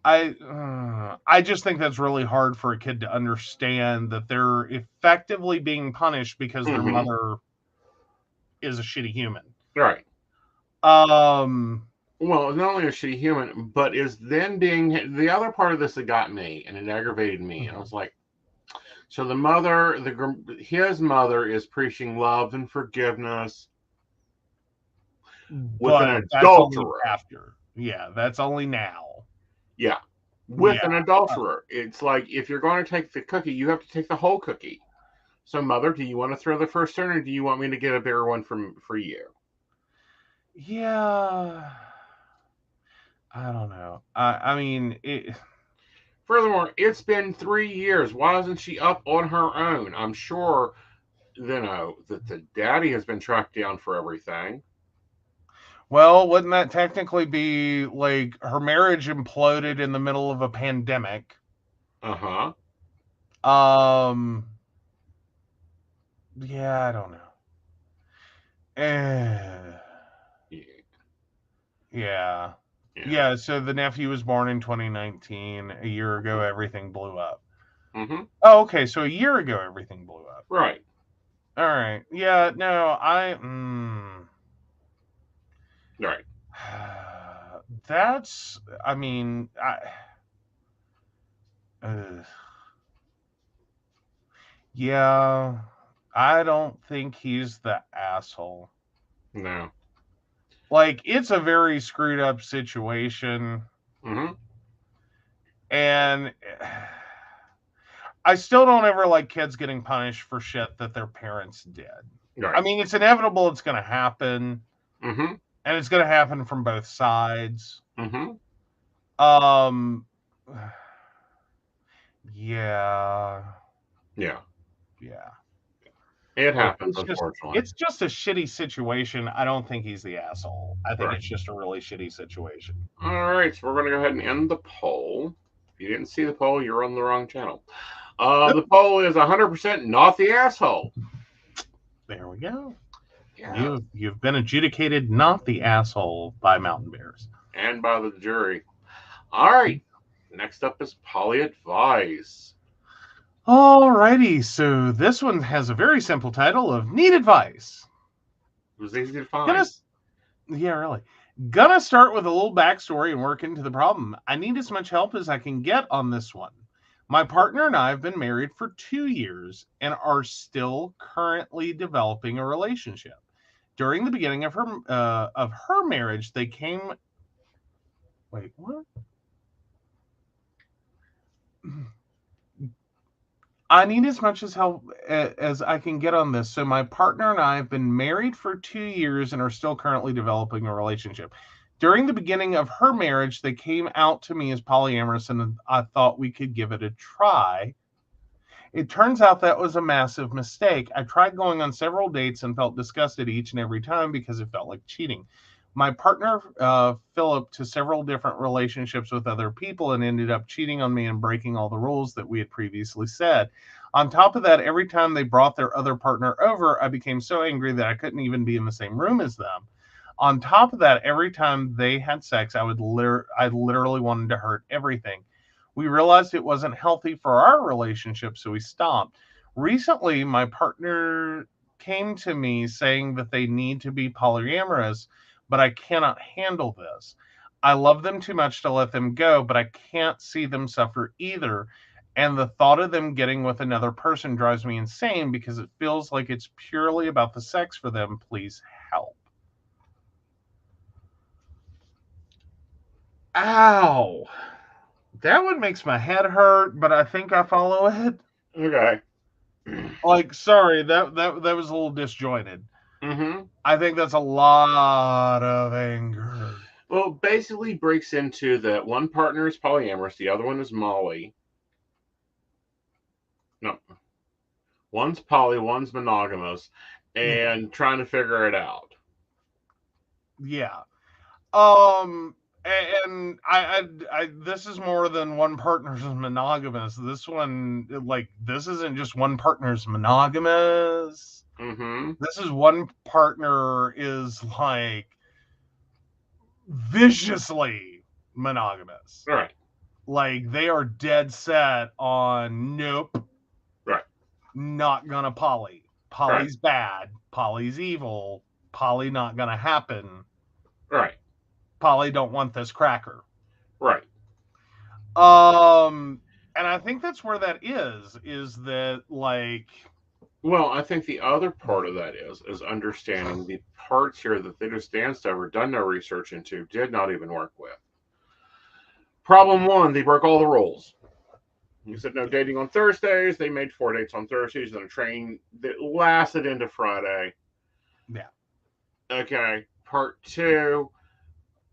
I just think that's really hard for a kid to understand that they're effectively being punished because their Mhm. mother is a shitty human. Right. Um Well, not only is she human, but is then being the other part of this that got me and it aggravated me. And I was like, so the mother, his mother is preaching love and forgiveness with an but that's only adulterer. after. Yeah, that's only now. Yeah, with Yeah. an adulterer. It's like if you're going to take the cookie, you have to take the whole cookie. So, mother, do you want to throw the first turn, or do you want me to get a bigger one for you? Yeah. I don't know. I mean, Furthermore, it's been 3 years. Why isn't she up on her own? I'm sure, that the daddy has been tracked down for everything. well, wouldn't that technically be like her marriage imploded in the middle of a pandemic? Uh huh. Um, yeah, I don't know. Eh, Yeah. yeah. Yeah. Yeah, so the nephew was born in 2019. A year ago, everything blew up. Mm-hmm. Oh, okay. So a year ago, everything blew up. Right. All right. Yeah, no, Right. that's, I mean, yeah, I don't think he's the asshole. No. Like, it's a very screwed up situation. Mm-hmm. And I still don't ever like kids getting punished for shit that their parents did. I Right. mean, it's inevitable it's going to happen, Mm-hmm. and it's going to happen from both sides. Mm-hmm. Um, yeah, Yeah. yeah. It Like, happens, unfortunately. it's just a shitty situation. I don't think he's the asshole. I think Right. it's just a really shitty situation. All right. So we're going to go ahead and end the poll. If you didn't see the poll, you're on the wrong channel. The poll is 100% not the asshole. There we go. Yeah. You've been adjudicated not the asshole by Mountain Bears. And by the jury. All right. Next up is Poly Advice. Alrighty, so this one has a very simple title of Need Advice. It was easy to find. Yeah, really. Gonna start with a little backstory and work into the problem. I need as much help as I can get on this one. My partner and I have been married for 2 years and are still currently developing a relationship. During the beginning of her marriage, they came. Wait, what? I need as much as help as I can get on this. So my partner and I have been married for 2 years and are still currently developing a relationship. During the beginning of her marriage, they came out to me as polyamorous, and I thought we could give it a try. It turns out that was a massive mistake. I tried going on several dates and felt disgusted each and every time because it felt like cheating. My partner, Philip, to several different relationships with other people and ended up cheating on me and breaking all the rules that we had previously said. On top of that, every time they brought their other partner over, I became so angry that I couldn't even be in the same room as them. On top of that, every time they had sex, I literally wanted to hurt everything. We realized it wasn't healthy for our relationship, so we stopped. Recently, my partner came to me saying that they need to be polyamorous, but I cannot handle this. I love them too much to let them go, but I can't see them suffer either. And the thought of them getting with another person drives me insane because it feels like it's purely about the sex for them. Please help. Ow. That one makes my head hurt, but I think I follow it. Okay. Like, sorry, that was a little disjointed. Mm-hmm. I think that's a lot of anger. Well, basically breaks into that one partner is polyamorous, the other one is Molly. No. One's poly, one's monogamous, and trying to figure it out. Yeah. And I this is more than one partner's monogamous. This one, like, this isn't just one partner's monogamous. Mm-hmm. This is one partner is like viciously monogamous. Right. Like, they are dead set on nope. Right. Not gonna poly. Poly's bad. Poly's evil. Poly not gonna happen. Right. Poly don't want this cracker. Right. And I think that's where that is that, like... Well, I think the other part of that is understanding the parts here that they just danced over, done no research into, did not even work with. Problem one, they broke all the rules. You said no dating on Thursdays. They made 4 dates on Thursdays and a train that lasted into Friday. Yeah. Okay. Part two,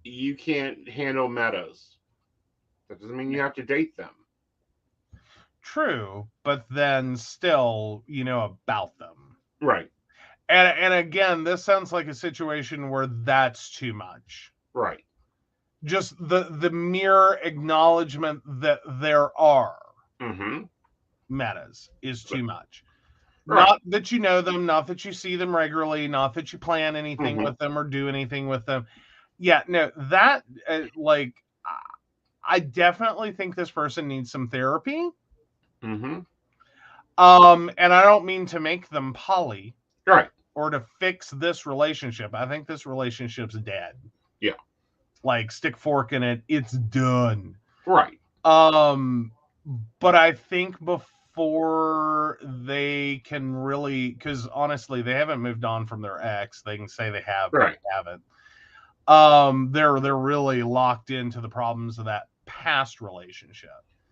you can't handle metas. That doesn't mean you have to date them. True, but then still, you know about them. Right. And again, this sounds like a situation where that's too much. Right. Just the mere acknowledgement that there are metas is too much. Right. Not that you know them, not that you see them regularly, not that you plan anything with them or do anything with them. Yeah, no, that, like, I definitely think this person needs some therapy. Mm-hmm. And I don't mean to make them poly. Right. Or to fix this relationship. I think this relationship's dead. Yeah. Like, stick fork in it, it's done. Right. But I think before they can really, because honestly, they haven't moved on from their ex. They can say they have, but they haven't. They're really locked into the problems of that past relationship.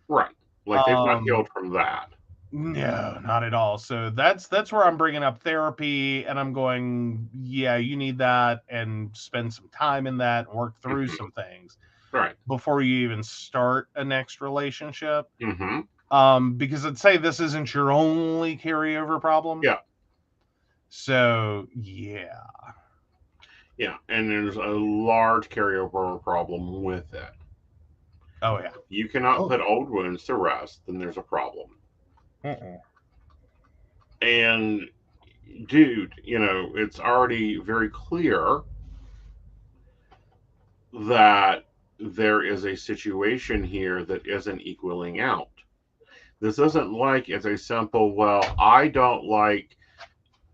Right. Like, they've not healed from that. No, not at all. So that's where I'm bringing up therapy, and I'm going, yeah, you need that, and spend some time in that, and work through some things, right, before you even start a next relationship. Because I'd say this isn't your only carryover problem. Yeah. So yeah. Yeah, and there's a large carryover problem with it. Oh yeah. You cannot put old wounds to rest, then there's a problem. And dude, you know, it's already very clear that there is a situation here that isn't equaling out. This isn't like it's a simple, well, I don't like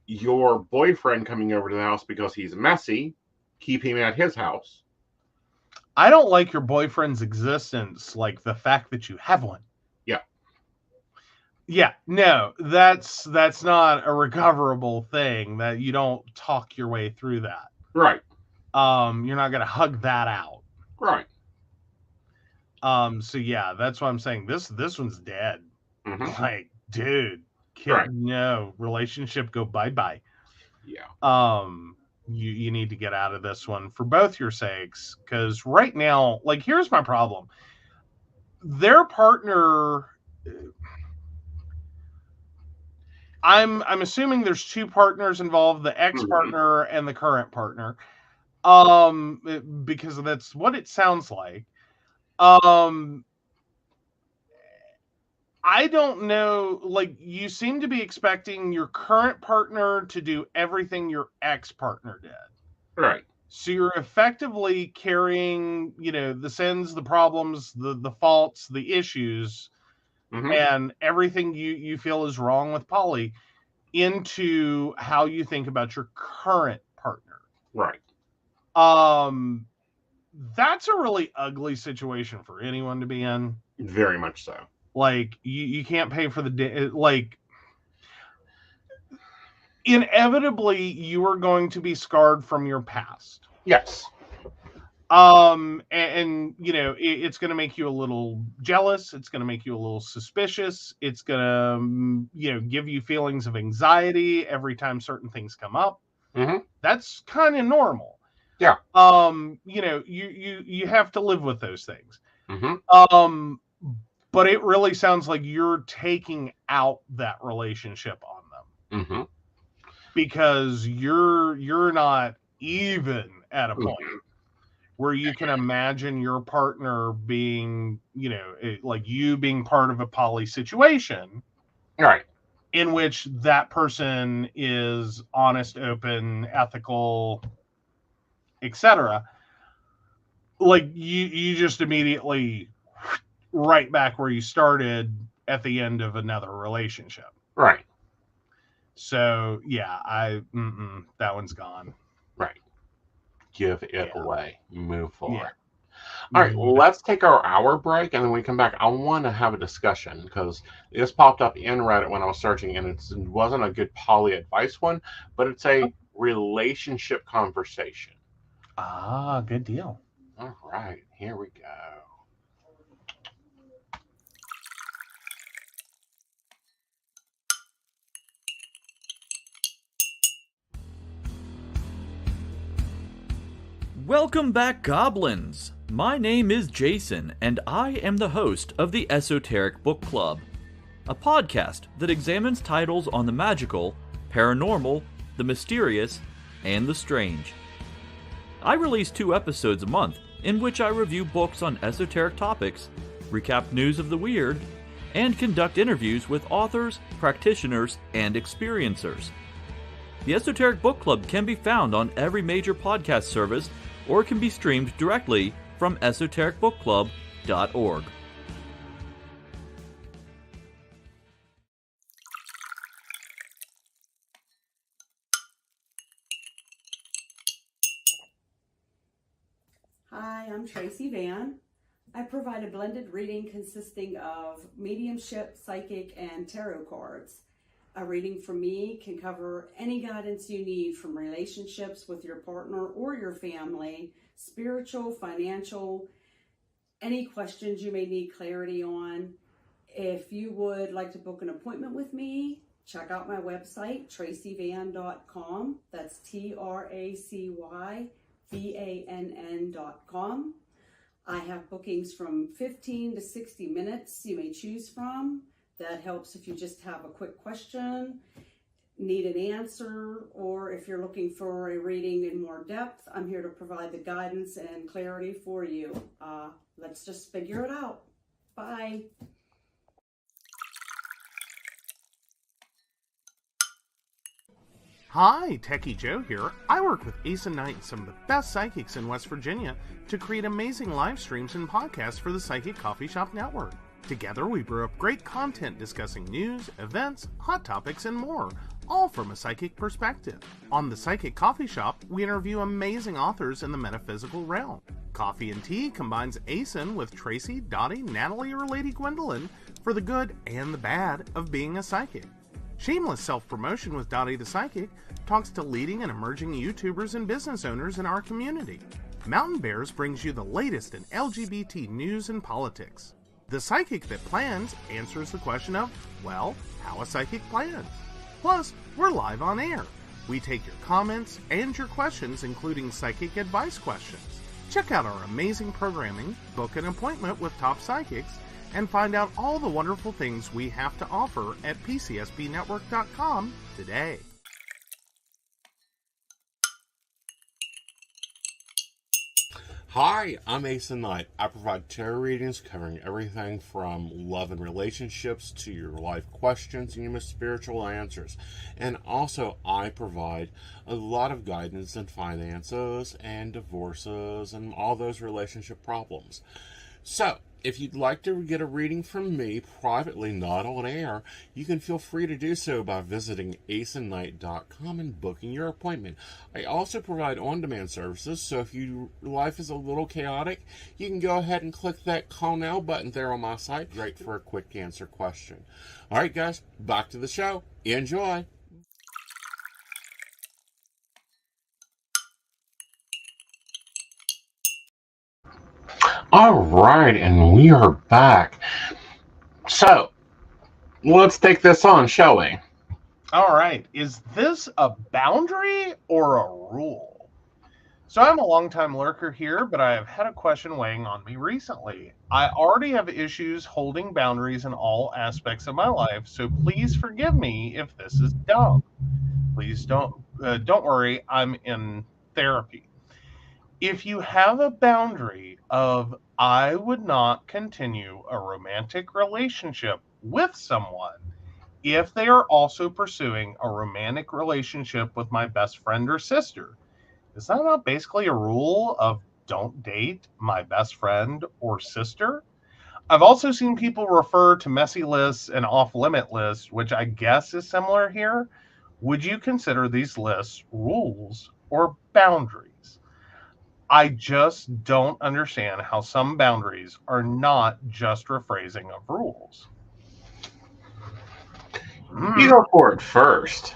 your boyfriend coming over to the house because he's messy. Keep him at his house. I don't like your boyfriend's existence, like the fact that you have one. Yeah, no, that's not a recoverable thing. That you don't talk your way through that. Right. You're not gonna hug that out. Right. So yeah, that's why I'm saying this one's dead. Like, dude, no, relationship go bye-bye. Yeah. You need to get out of this one for both your sakes, because right now, like, here's my problem. Their partner, I'm assuming there's two partners involved, the ex-partner and the current partner. Because that's what it sounds like. I don't know, like, you seem to be expecting your current partner to do everything your ex-partner did. Right. So you're effectively carrying, you know, the sins, the problems, the faults, the issues, and everything you feel is wrong with poly into how you think about your current partner. Right. that's a really ugly situation for anyone to be in. Very much so. Like, you can't pay for the like, inevitably you are going to be scarred from your past. Yes. And you know, it's going to make you a little jealous. It's going to make you a little suspicious. It's going to, you know, give you feelings of anxiety every time certain things come up. Mm-hmm. That's kind of normal. Yeah. You know, you have to live with those things. Mm-hmm. But it really sounds like you're taking out that relationship on them. Mm-hmm. Because you're not even at a point Mm-hmm. where you can imagine your partner being, you know, like you being part of a poly situation. Right. In which that person is honest, open, ethical, etc. Like you just immediately right back where you started at the end of another relationship. Right. So yeah, that one's gone. Right. Give it away. Move forward. Yeah. All right, let's take our hour break, and then we come back. I want to have a discussion because this popped up in Reddit when I was searching, and it wasn't a good poly advice one, but it's a relationship conversation. Ah, good deal. All right, here we go. Welcome back, Goblins! My name is Jason, and I am the host of the Esoteric Book Club, a podcast that examines titles on the magical, paranormal, the mysterious, and the strange. I release 2 episodes a month, in which I review books on esoteric topics, recap news of the weird, and conduct interviews with authors, practitioners, and experiencers. The Esoteric Book Club can be found on every major podcast service or can be streamed directly from esotericbookclub.org. Hi, I'm Tracy Van. I provide a blended reading consisting of mediumship, psychic, and tarot cards. A reading from me can cover any guidance you need from relationships with your partner or your family, spiritual, financial, any questions you may need clarity on. If you would like to book an appointment with me, check out my website, tracyvann.com. That's TracyVann.com. I have bookings from 15 to 60 minutes you may choose from. That helps if you just have a quick question, need an answer, or if you're looking for a reading in more depth, I'm here to provide the guidance and clarity for you. Let's just figure it out. Bye. Hi, Techie Joe here. I work with Aeson and some of the best psychics in West Virginia to create amazing live streams and podcasts for the Psychic Coffee Shop Network. Together, we brew up great content discussing news, events, hot topics, and more, all from a psychic perspective. On the Psychic Coffee Shop, we interview amazing authors in the metaphysical realm. Coffee and Tea combines Aeson with Tracy, Dottie, Natalie, or Lady Gwendolyn for the good and the bad of being a psychic. Shameless Self-Promotion with Dottie the Psychic talks to leading and emerging YouTubers and business owners in our community. Mountain Bears brings you the latest in LGBT news and politics. The Psychic That Plans answers the question of, well, how a psychic plans. Plus, we're live on air. We take your comments and your questions, including psychic advice questions. Check out our amazing programming, book an appointment with top psychics, and find out all the wonderful things we have to offer at pcsbnetwork.com today. Hi, I'm Aeson Knight. I provide tarot readings covering everything from love and relationships to your life questions and your most spiritual answers. And also, I provide a lot of guidance in finances and divorces and all those relationship problems. So, If you'd like to get a reading from me privately, not on air, you can feel free to do so by visiting aesonknight.com and booking your appointment. I also provide on-demand services, so if your life is a little chaotic, you can go ahead and click that call now button there on my site. Great for a quick answer question. All right, guys, back to the show. Enjoy. All right, and we are back. So, let's take this on, shall we? All right. Is this a boundary or a rule? So I'm a longtime lurker here, but I have had a question weighing on me recently. I already have issues holding boundaries in all aspects of my life, so please forgive me if this is dumb. Please don't worry, I'm in therapy. If you have a boundary of I would not continue a romantic relationship with someone if they are also pursuing a romantic relationship with my best friend or sister, is that not basically a rule of don't date my best friend or sister? I've also seen people refer to messy lists and off-limit lists, which I guess is similar here. Would you consider these lists rules or boundaries? I just don't understand how some boundaries are not just rephrasing of rules. You go for it first.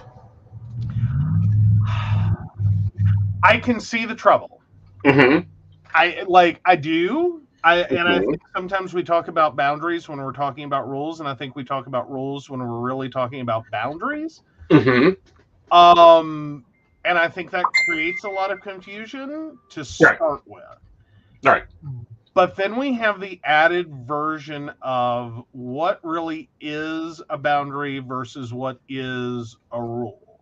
I can see the trouble. Mm-hmm. I do. I think sometimes we talk about boundaries when we're talking about rules, and I think we talk about rules when we're really talking about boundaries. Mm-hmm. And I think that creates a lot of confusion to start with. Right. But then we have the added version of what really is a boundary versus what is a rule.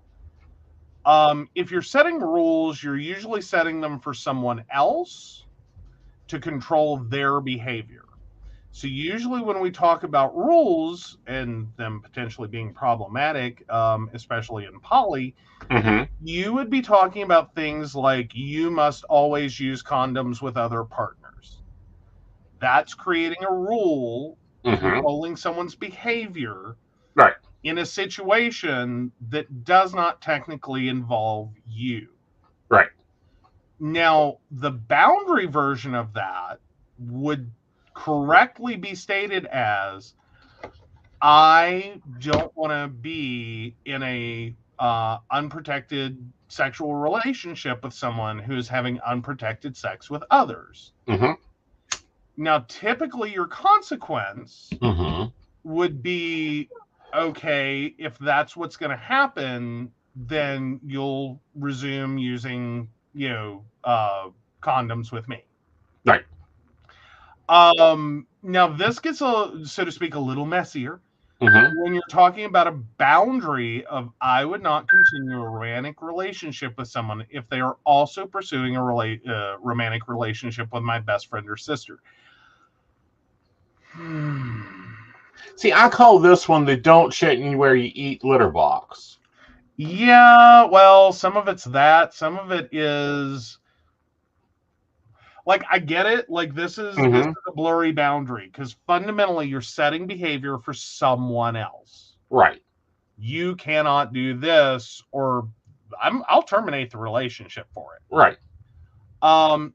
If you're setting rules, you're usually setting them for someone else to control their behavior. So usually when we talk about rules and them potentially being problematic, especially in poly, you would be talking about things like you must always use condoms with other partners. That's creating a rule controlling someone's behavior in a situation that does not technically involve you. Right. Now, the boundary version of that would correctly be stated as I don't want to be in a unprotected sexual relationship with someone who's having unprotected sex with others. Now, typically your consequence would be, okay, if that's what's going to happen, then you'll resume using, condoms with me. Right. Now this gets, so to speak, a little messier. When you're talking about a boundary of I would not continue a romantic relationship with someone if they are also pursuing a romantic relationship with my best friend or sister. See, I call this one the don't shit anywhere you eat litter box. Yeah, well, some of it's that. Some of it is, like, I get it. Like, this is a blurry boundary because fundamentally you're setting behavior for someone else. Right. You cannot do this or I'll terminate the relationship for it. Right.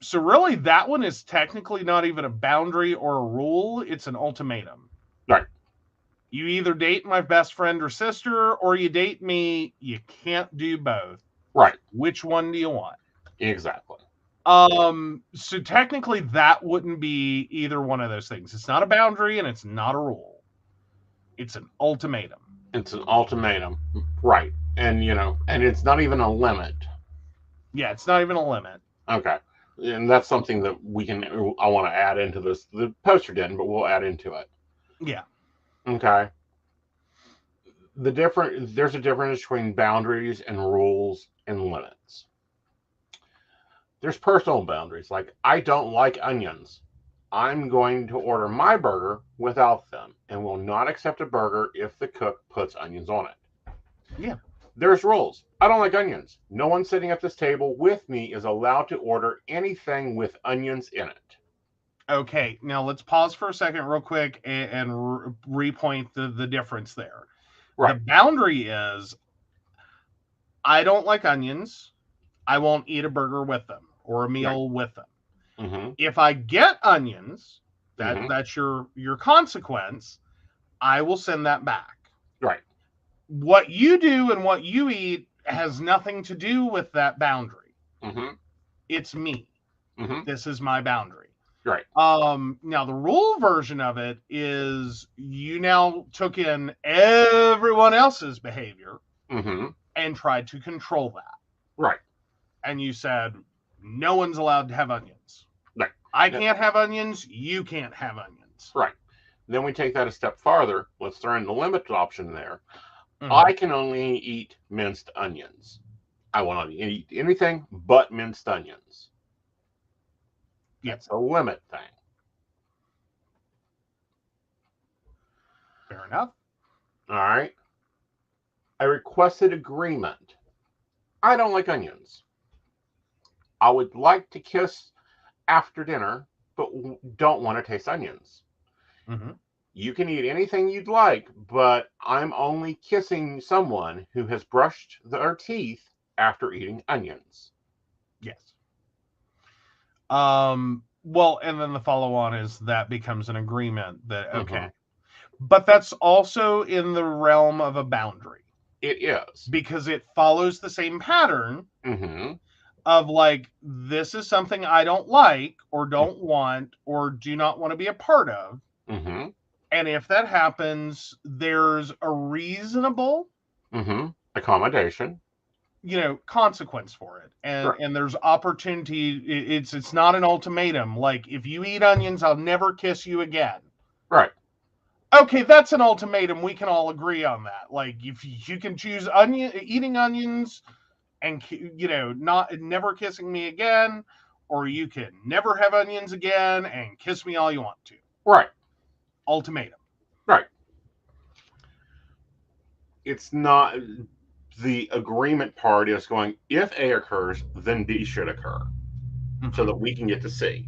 So really that one is technically not even a boundary or a rule. It's an ultimatum. Right. You either date my best friend or sister or you date me. You can't do both. Right. Which one do you want? Exactly. So technically that wouldn't be either one of those things. It's not a boundary and it's not a rule. It's an ultimatum. It's an ultimatum. Right. And, and it's not even a limit. Yeah, it's not even a limit. Okay. And that's something that I want to add into this. The poster didn't, but we'll add into it. Yeah. Okay. There's a difference between boundaries and rules and limits. There's personal boundaries, like I don't like onions. I'm going to order my burger without them and will not accept a burger if the cook puts onions on it. Yeah. There's rules. I don't like onions. No one sitting at this table with me is allowed to order anything with onions in it. Okay, now let's pause for a second real quick and repoint the difference there. Right. The boundary is, I don't like onions. I won't eat a burger with them or a meal with them. Mm-hmm. If I get onions, Mhm. that's your consequence. I will send that back. Right. What you do and what you eat has nothing to do with that boundary. Mm-hmm. It's me. Mm-hmm. This is my boundary. Right. Now the rule version of it is you now took in everyone else's behavior Mm-hmm. and tried to control that. Right. And you said, no one's allowed to have onions. Right. I can't have onions. You can't have onions. Right. Then we take that a step farther. Let's throw in the limit option there. Mhm. I can only eat minced onions. I will not eat anything but minced onions. It's a limit thing. Fair enough. All right. I requested agreement. I don't like onions. I would like to kiss after dinner, but don't want to taste onions. Mm-hmm. You can eat anything you'd like, but I'm only kissing someone who has brushed their teeth after eating onions. Yes. Well, and then the follow-on is that becomes an agreement that, okay. Mhm. But that's also in the realm of a boundary. It is. Because it follows the same pattern Mm-hmm. of like, this is something I don't like or don't want or do not want to be a part of. Mm-hmm. And if that happens, there's a reasonable Mm-hmm. Accommodation. Consequence for it. And Sure. and there's opportunity. It's not an ultimatum. Like, if you eat onions, I'll never kiss you again. Right. Okay, that's an ultimatum. We can all agree on that. Like, if you can choose eating onions and, never kissing me again, or you can never have onions again and kiss me all you want to. Right. Ultimatum. Right. It's not the agreement part is going, if A occurs, then B should occur, so that we can get to C.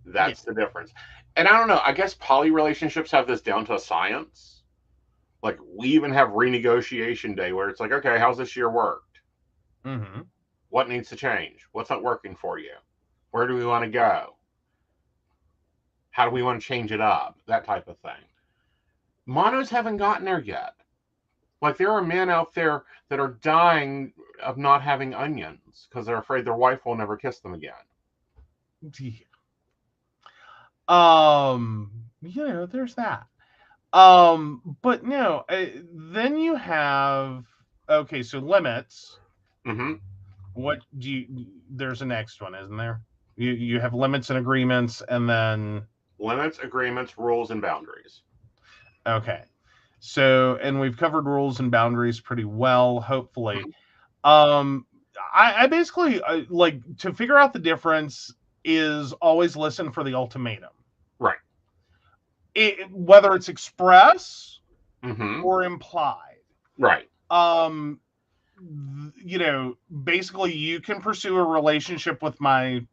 That's the difference. And I don't know, I guess poly relationships have this down to a science. Like, we even have renegotiation day where it's like, okay, how's this year worked? Mm-hmm. What needs to change? What's not working for you? Where do we want to go? How do we want to change it up? That type of thing. Monos haven't gotten there yet. Like, there are men out there that are dying of not having onions because they're afraid their wife will never kiss them again. There's that. But no, then you have, okay, so limits. Mm-hmm. What do you, there's a next one, isn't there? You have limits and agreements, and then limits, agreements, rules, and boundaries. Okay. So, and we've covered rules and boundaries pretty well, hopefully. Mm-hmm. I basically like to figure out the difference is always listen for the ultimatum. Right. Whether it's express mm-hmm. or implied. Right. Basically you can pursue a relationship with my,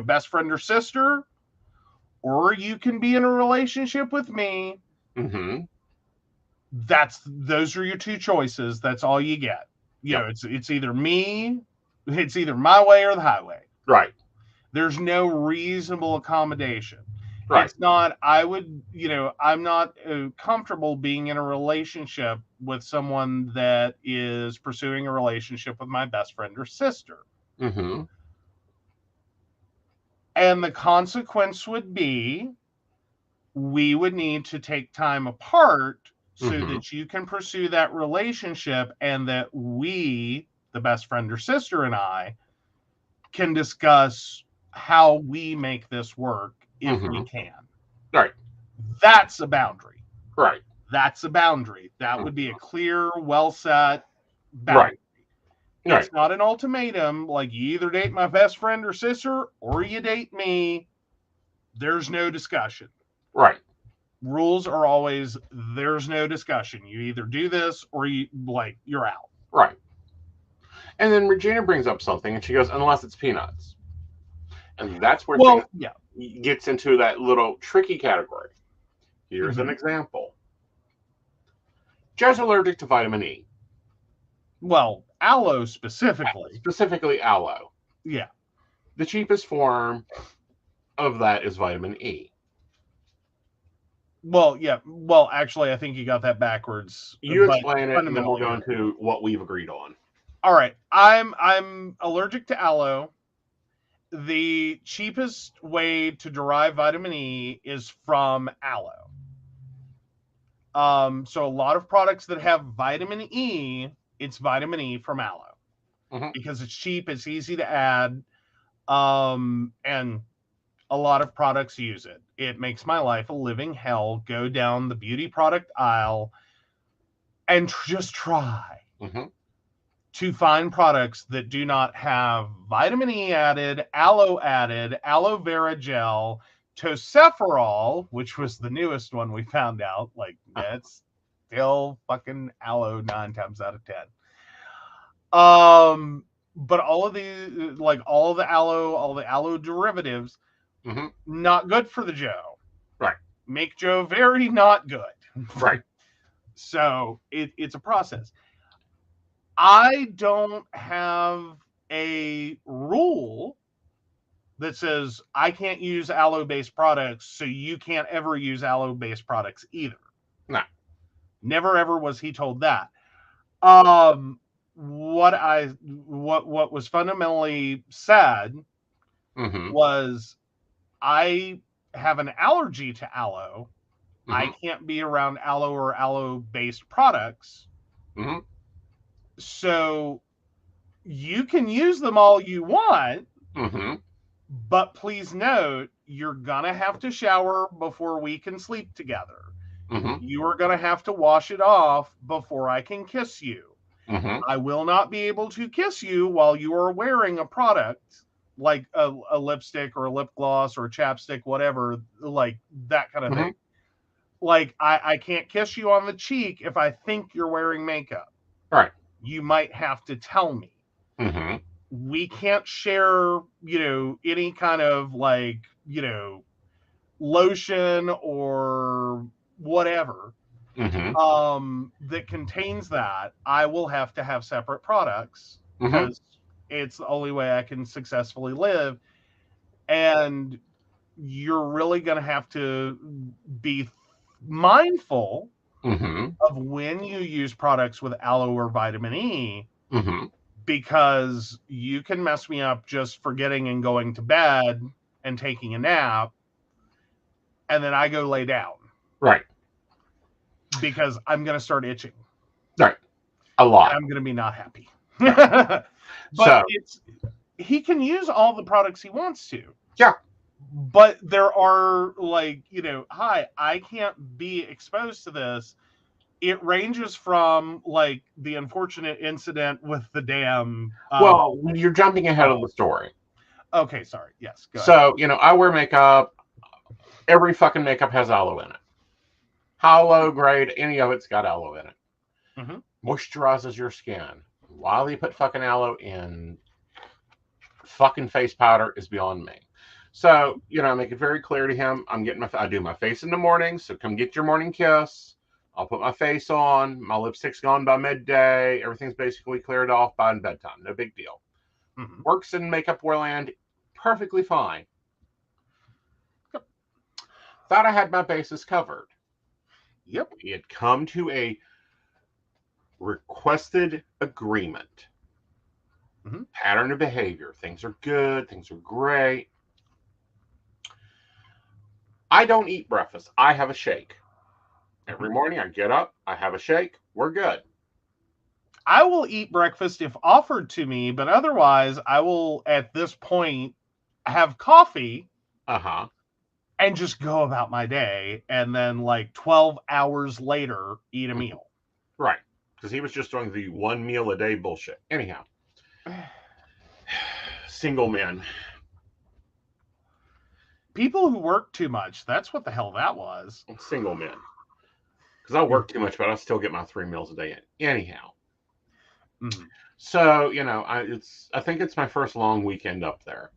best friend or sister, or you can be in a relationship with me. Mm-hmm. Those are your two choices. That's all you get. Yep. It's either me, it's either my way or the highway. Right. There's no reasonable accommodation. Right. It's not, I'm not comfortable being in a relationship with someone that is pursuing a relationship with my best friend or sister. Mm-hmm. And the consequence would be we would need to take time apart so mm-hmm. that you can pursue that relationship, and that we, the best friend or sister, and I can discuss how we make this work if mm-hmm. we can. Right. That's a boundary. Right. That's a boundary. That would be a clear, well set boundary. Right. It's not an ultimatum, like you either date my best friend or sister or you date me. There's no discussion. Right. Rules are always, there's no discussion. You either do this or you're out. Right. And then Regina brings up something and she goes, unless it's peanuts. And that's where gets into that little tricky category. Here's an example. Joe's allergic to vitamin E. Well, aloe specifically. Specifically aloe. Yeah. The cheapest form of that is vitamin E. Well, yeah. Well, actually, I think you got that backwards. You explain it, and then we'll go into what we've agreed on. All right. I'm allergic to aloe. The cheapest way to derive vitamin E is from aloe. So a lot of products that have vitamin E, it's vitamin E from aloe. Because it's cheap, it's easy to add, and a lot of products use it. It makes my life a living hell. Go down the beauty product aisle and just try to find products that do not have vitamin E added, aloe vera gel, tocopherol, which was the newest one we found out. Like, that's still fucking aloe 9 times out of 10. But all of the, like, all the aloe derivatives, not good for the Joe. Right. Make Joe very not good. Right. So it's a process. I don't have a rule that says I can't use aloe-based products, so you can't ever use aloe-based products either. No. Never ever was he told that. What was fundamentally said was, I have an allergy to aloe. I can't be around aloe or aloe-based products. So you can use them all you want, but please note, you're gonna have to shower before we can sleep together. You are gonna have to wash it off before I can kiss you. I will not be able to kiss you while you are wearing a product like a lipstick or a lip gloss or a chapstick, whatever, like that kind of thing. Like, I can't kiss you on the cheek if I think you're wearing makeup. Right. You might have to tell me. We can't share, any kind of, like, lotion or whatever that contains that. I will have to have separate products because it's the only way I can successfully live. And you're really going to have to be mindful of when you use products with aloe or vitamin E, because you can mess me up just forgetting and going to bed and taking a nap, and then I go lay down. Right. Because I'm going to start itching. Right. A lot. And I'm going to be not happy. But he can use all the products he wants to. Yeah. But there are, like, hi, I can't be exposed to this. It ranges from, like, the unfortunate incident with the damn... well, you're jumping ahead of the story. Okay, sorry. Yes, go ahead. I wear makeup. Every fucking makeup has aloe in it. How low grade, any of it's got aloe in it. Moisturizes your skin. Why they put fucking aloe in fucking face powder is beyond me. So, make it very clear to him, I do my face in the morning, so come get your morning kiss. I'll put my face on, my lipstick's gone by midday, everything's basically cleared off by bedtime, no big deal. Works in makeup land perfectly fine. Thought I had my bases covered. Yep. He had come to a requested agreement. Pattern of behavior. Things are good, things are great. I don't eat breakfast. I have a shake. Every morning I get up, I have a shake, we're good. I will eat breakfast if offered to me, but otherwise I will, at this point, have coffee and just go about my day, and then, like, 12 hours later, eat a meal. Right. Because he was just doing the 1 meal a day bullshit. Anyhow. Single men. People who work too much. That's what the hell that was. Single men. Because I work too much, but I still get my 3 meals a day in. Anyhow. So, I think it's my first long weekend up there.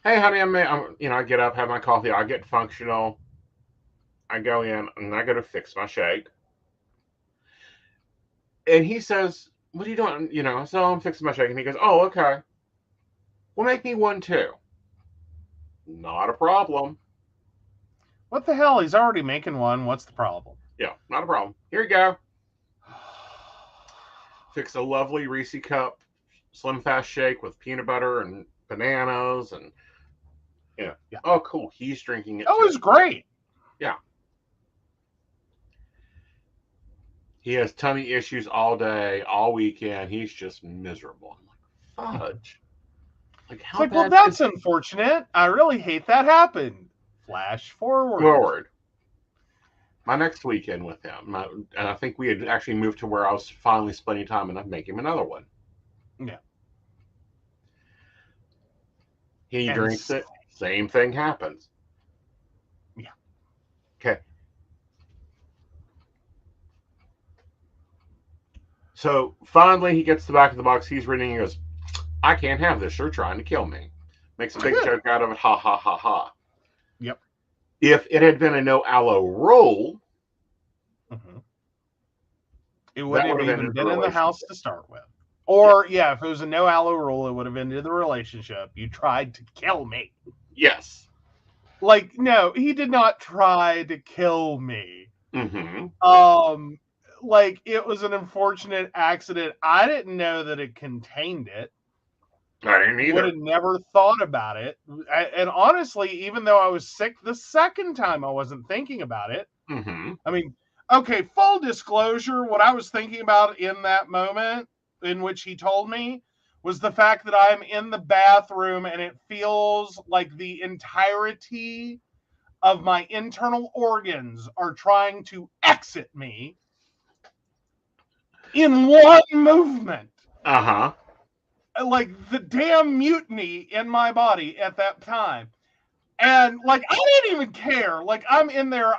Hey, honey, I get up, have my coffee, I get functional. I go in and I go to fix my shake. And he says, "What are you doing?" I said, "Oh, I'm fixing my shake." And he goes, "Oh, okay. Well, make me one too." Not a problem. What the hell? He's already making one. What's the problem? Yeah, not a problem. Here you go. Fix a lovely Reese cup Slim Fast shake with peanut butter and bananas and yeah. Oh, cool. He's drinking it. Oh, it was great. Yeah. He has tummy issues all day, all weekend. He's just miserable. I'm like, fudge. Like, how It's like, bad well, that's unfortunate. I really hate that happened. Flash forward. My next weekend with him, and I think we had actually moved to where I was finally spending time enough to make him another one. Yeah. He drinks it. Same thing happens. Yeah. Okay. So finally, he gets to the back of the box. He's reading. He goes, "I can't have this. You're trying to kill me." Makes a big joke out of it. Ha ha ha ha. Yep. If it had been a no aloe roll, it wouldn't have even been in the house to start with. Or if it was a no aloe roll, it would have ended the relationship. You tried to kill me. Yes. Like, no, he did not try to kill me. Like, it was an unfortunate accident. I didn't know that it contained it. I didn't either. Would have never thought about it. And honestly, even though I was sick the second time, I wasn't thinking about it. I mean, okay, full disclosure, what I was thinking about in that moment in which he told me was the fact that I'm in the bathroom and it feels like the entirety of my internal organs are trying to exit me in one movement. Like the damn mutiny in my body at that time. And like, I didn't even care. Like, I'm in there.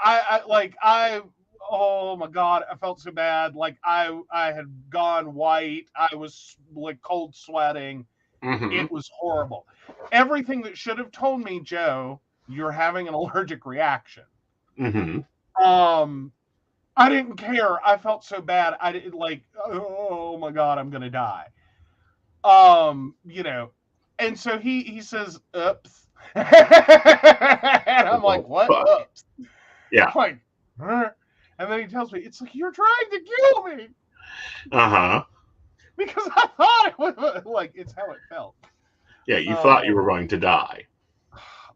Oh my God, I felt so bad. Like I had gone white. I was like cold sweating. It was horrible. Everything that should have told me, Joe, you're having an allergic reaction. I didn't care. I felt so bad. I didn't oh my God, I'm gonna die. And so he says, "Oops." And I'm like, "What? Oops." Yeah. I'm like, "Huh?" And then he tells me, it's like, "You're trying to kill me." Because I thought it was like, it's how it felt. Yeah, you thought you were going to die.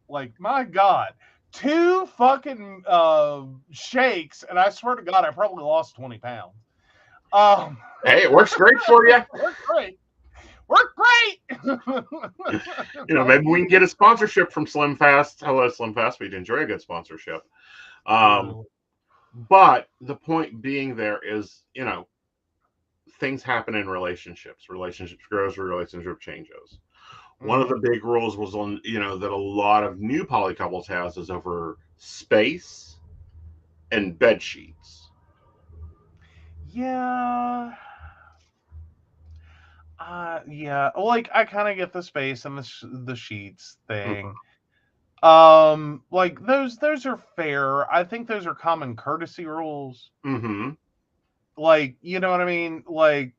Like, my God. 2 fucking shakes, and I swear to God, I probably lost 20 pounds. Hey, it works great for you. Work great. Maybe we can get a sponsorship from Slim Fast. Hello, Slim Fast. We'd enjoy a good sponsorship. But the point being there is, things happen in relationships. Relationships grows, relationship changes. One of the big rules was on, that a lot of new poly couples has is over space and bed sheets. Yeah. Like, I kind of get the space and the sheets thing. Like those are fair. I think those are common courtesy rules. Like, you know what I mean? Like,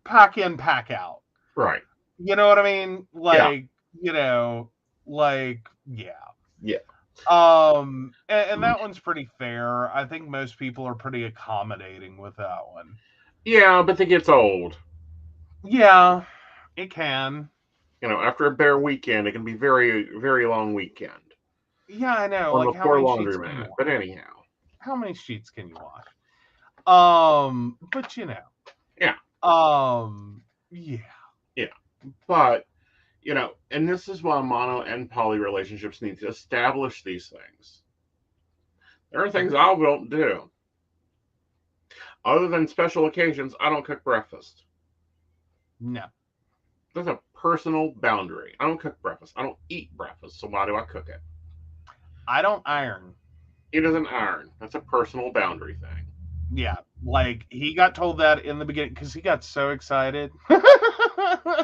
pack in, pack out. Right. You know what I mean? Like, yeah. Yeah. And that one's pretty fair. I think most people are pretty accommodating with that one. Yeah, but it gets old. Yeah, it can. After a bare weekend, it can be very, very long weekend. Yeah, I know. On like, how many laundry mat. But anyhow, how many sheets can you wash? But Yeah. Yeah. But and this is why mono and poly relationships need to establish these things. There are things I won't do. Other than special occasions, I don't cook breakfast. No. That's a personal boundary. I don't cook breakfast. I don't eat breakfast. So why do I cook it? I don't iron. He doesn't iron. That's a personal boundary thing. Yeah. Like, he got told that in the beginning because he got so excited.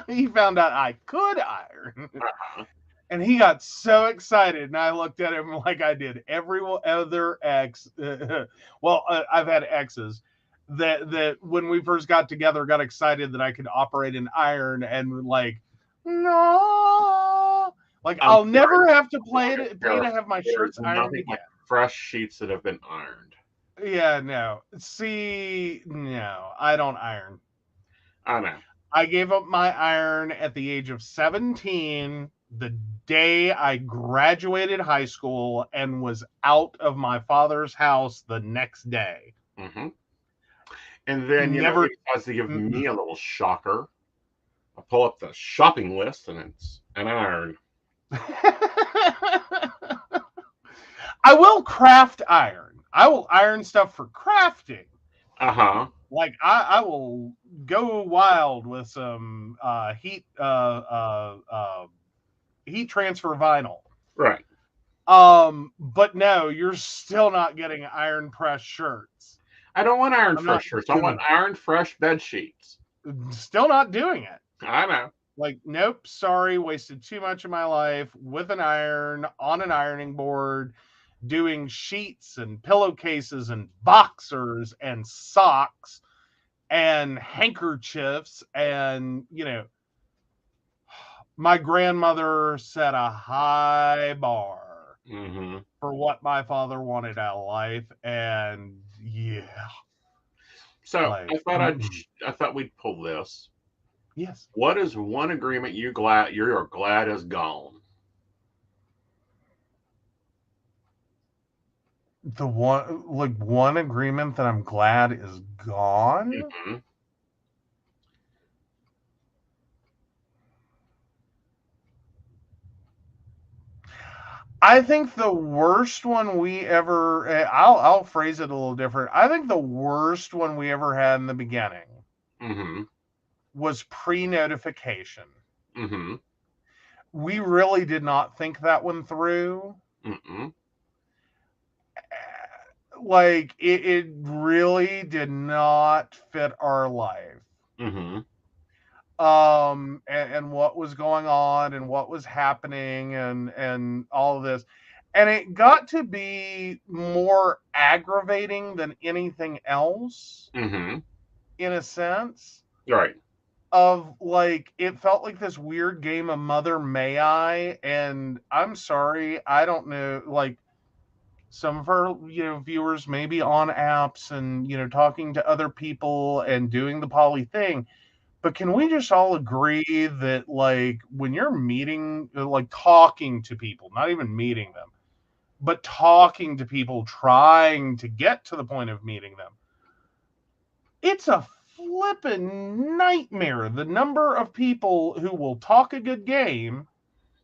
he found out I could iron. Uh-huh. And he got so excited, and I looked at him like I did every other ex. I've had exes that when we first got together, got excited that I could operate an iron, and like, no, like I'll never have to pay to have my shirts ironed again. Like fresh sheets that have been ironed. Yeah, no. See, no, I don't iron. I know. I gave up my iron at the age of 17, the day I graduated high school and was out of my father's house the next day. Mm-hmm. And then, he decides to give me a little shocker. I pull up the shopping list, and it's an iron. I will craft iron. I will iron stuff for crafting. Uh-huh. Like I will go wild with some heat transfer vinyl. Right. But no, you're still not getting iron press shirts. I don't want iron fresh shirts. I want iron fresh bed sheets. Still not doing it. I know. Like, nope, sorry, wasted too much of my life with an iron on an ironing board, doing sheets and pillowcases and boxers and socks and handkerchiefs. And, my grandmother set a high bar for what my father wanted out of life. And yeah. So I thought we'd pull this. Yes. What is one agreement you're glad is gone? The one agreement that I'm glad is gone. Mm-hmm. I think the worst one we ever, I'll phrase it a little different. I think the worst one we ever had in the beginning was pre-notification. Mm-hmm. We really did not think that one through. Mm-mm. Like, it really did not fit our life. Mm-hmm. And what was going on and what was happening and all of this. And it got to be more aggravating than anything else, in a sense. Right. Of like, it felt like this weird game of Mother May I, and I'm sorry, I don't know, like, some of our, viewers may be on apps and, talking to other people and doing the poly thing. But can we just all agree that, like, when you're meeting, like, talking to people, not even meeting them, but talking to people, trying to get to the point of meeting them, it's a flippin' nightmare. The number of people who will talk a good game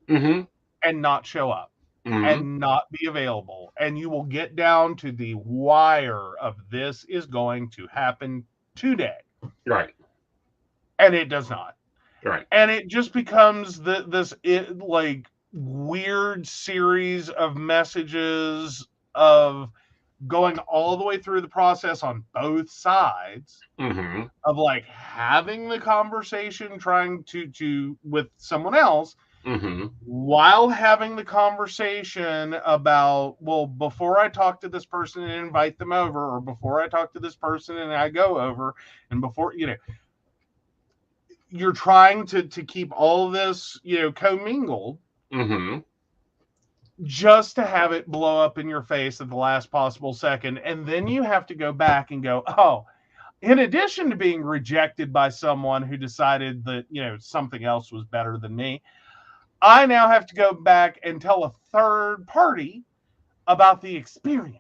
and not show up and not be available. And you will get down to the wire of this is going to happen today. Right. And it does not. Right. And it just becomes this weird series of messages of going all the way through the process on both sides of like having the conversation, trying to with someone else while having the conversation about, well, before I talk to this person and invite them over, or before I talk to this person and I go over, and before, you're trying to keep all of this, commingled just to have it blow up in your face at the last possible second. And then you have to go back and go, oh, in addition to being rejected by someone who decided that, something else was better than me, I now have to go back and tell a third party about the experience.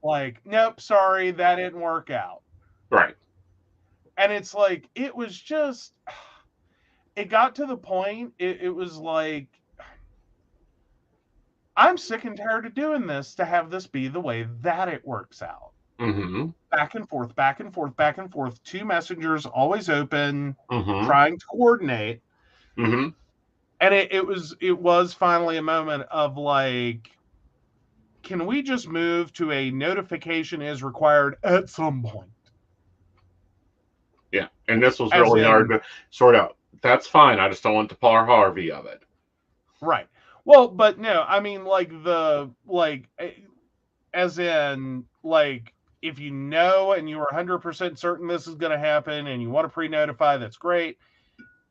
Like, nope, sorry, that didn't work out. Right. And it's like, it was just, it got to the point, it was like, I'm sick and tired of doing this to have this be the way that it works out. Back and forth, back and forth, back and forth. Two messengers always open, trying to coordinate. And it was finally a moment of like, can we just move to a notification is required at some point? Yeah, and this was As really in- hard to sort out. That's fine. I just don't want the Par Harvey of it. Right. Well, but no, I mean, as in, like, if you know and you are 100% certain this is going to happen and you want to pre-notify, that's great.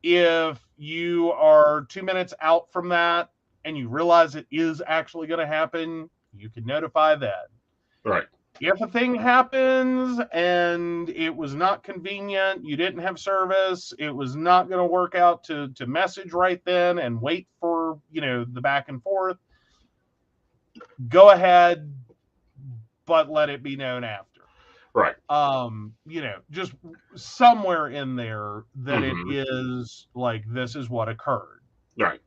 If you are 2 minutes out from that and you realize it is actually going to happen, you can notify then. Right. If a thing happens and it was not convenient, you didn't have service, it was not going to work out to message right then and wait for, the back and forth, go ahead, but let it be known after. Right. Just somewhere in there that Mhm. it is like, this is what occurred. Right.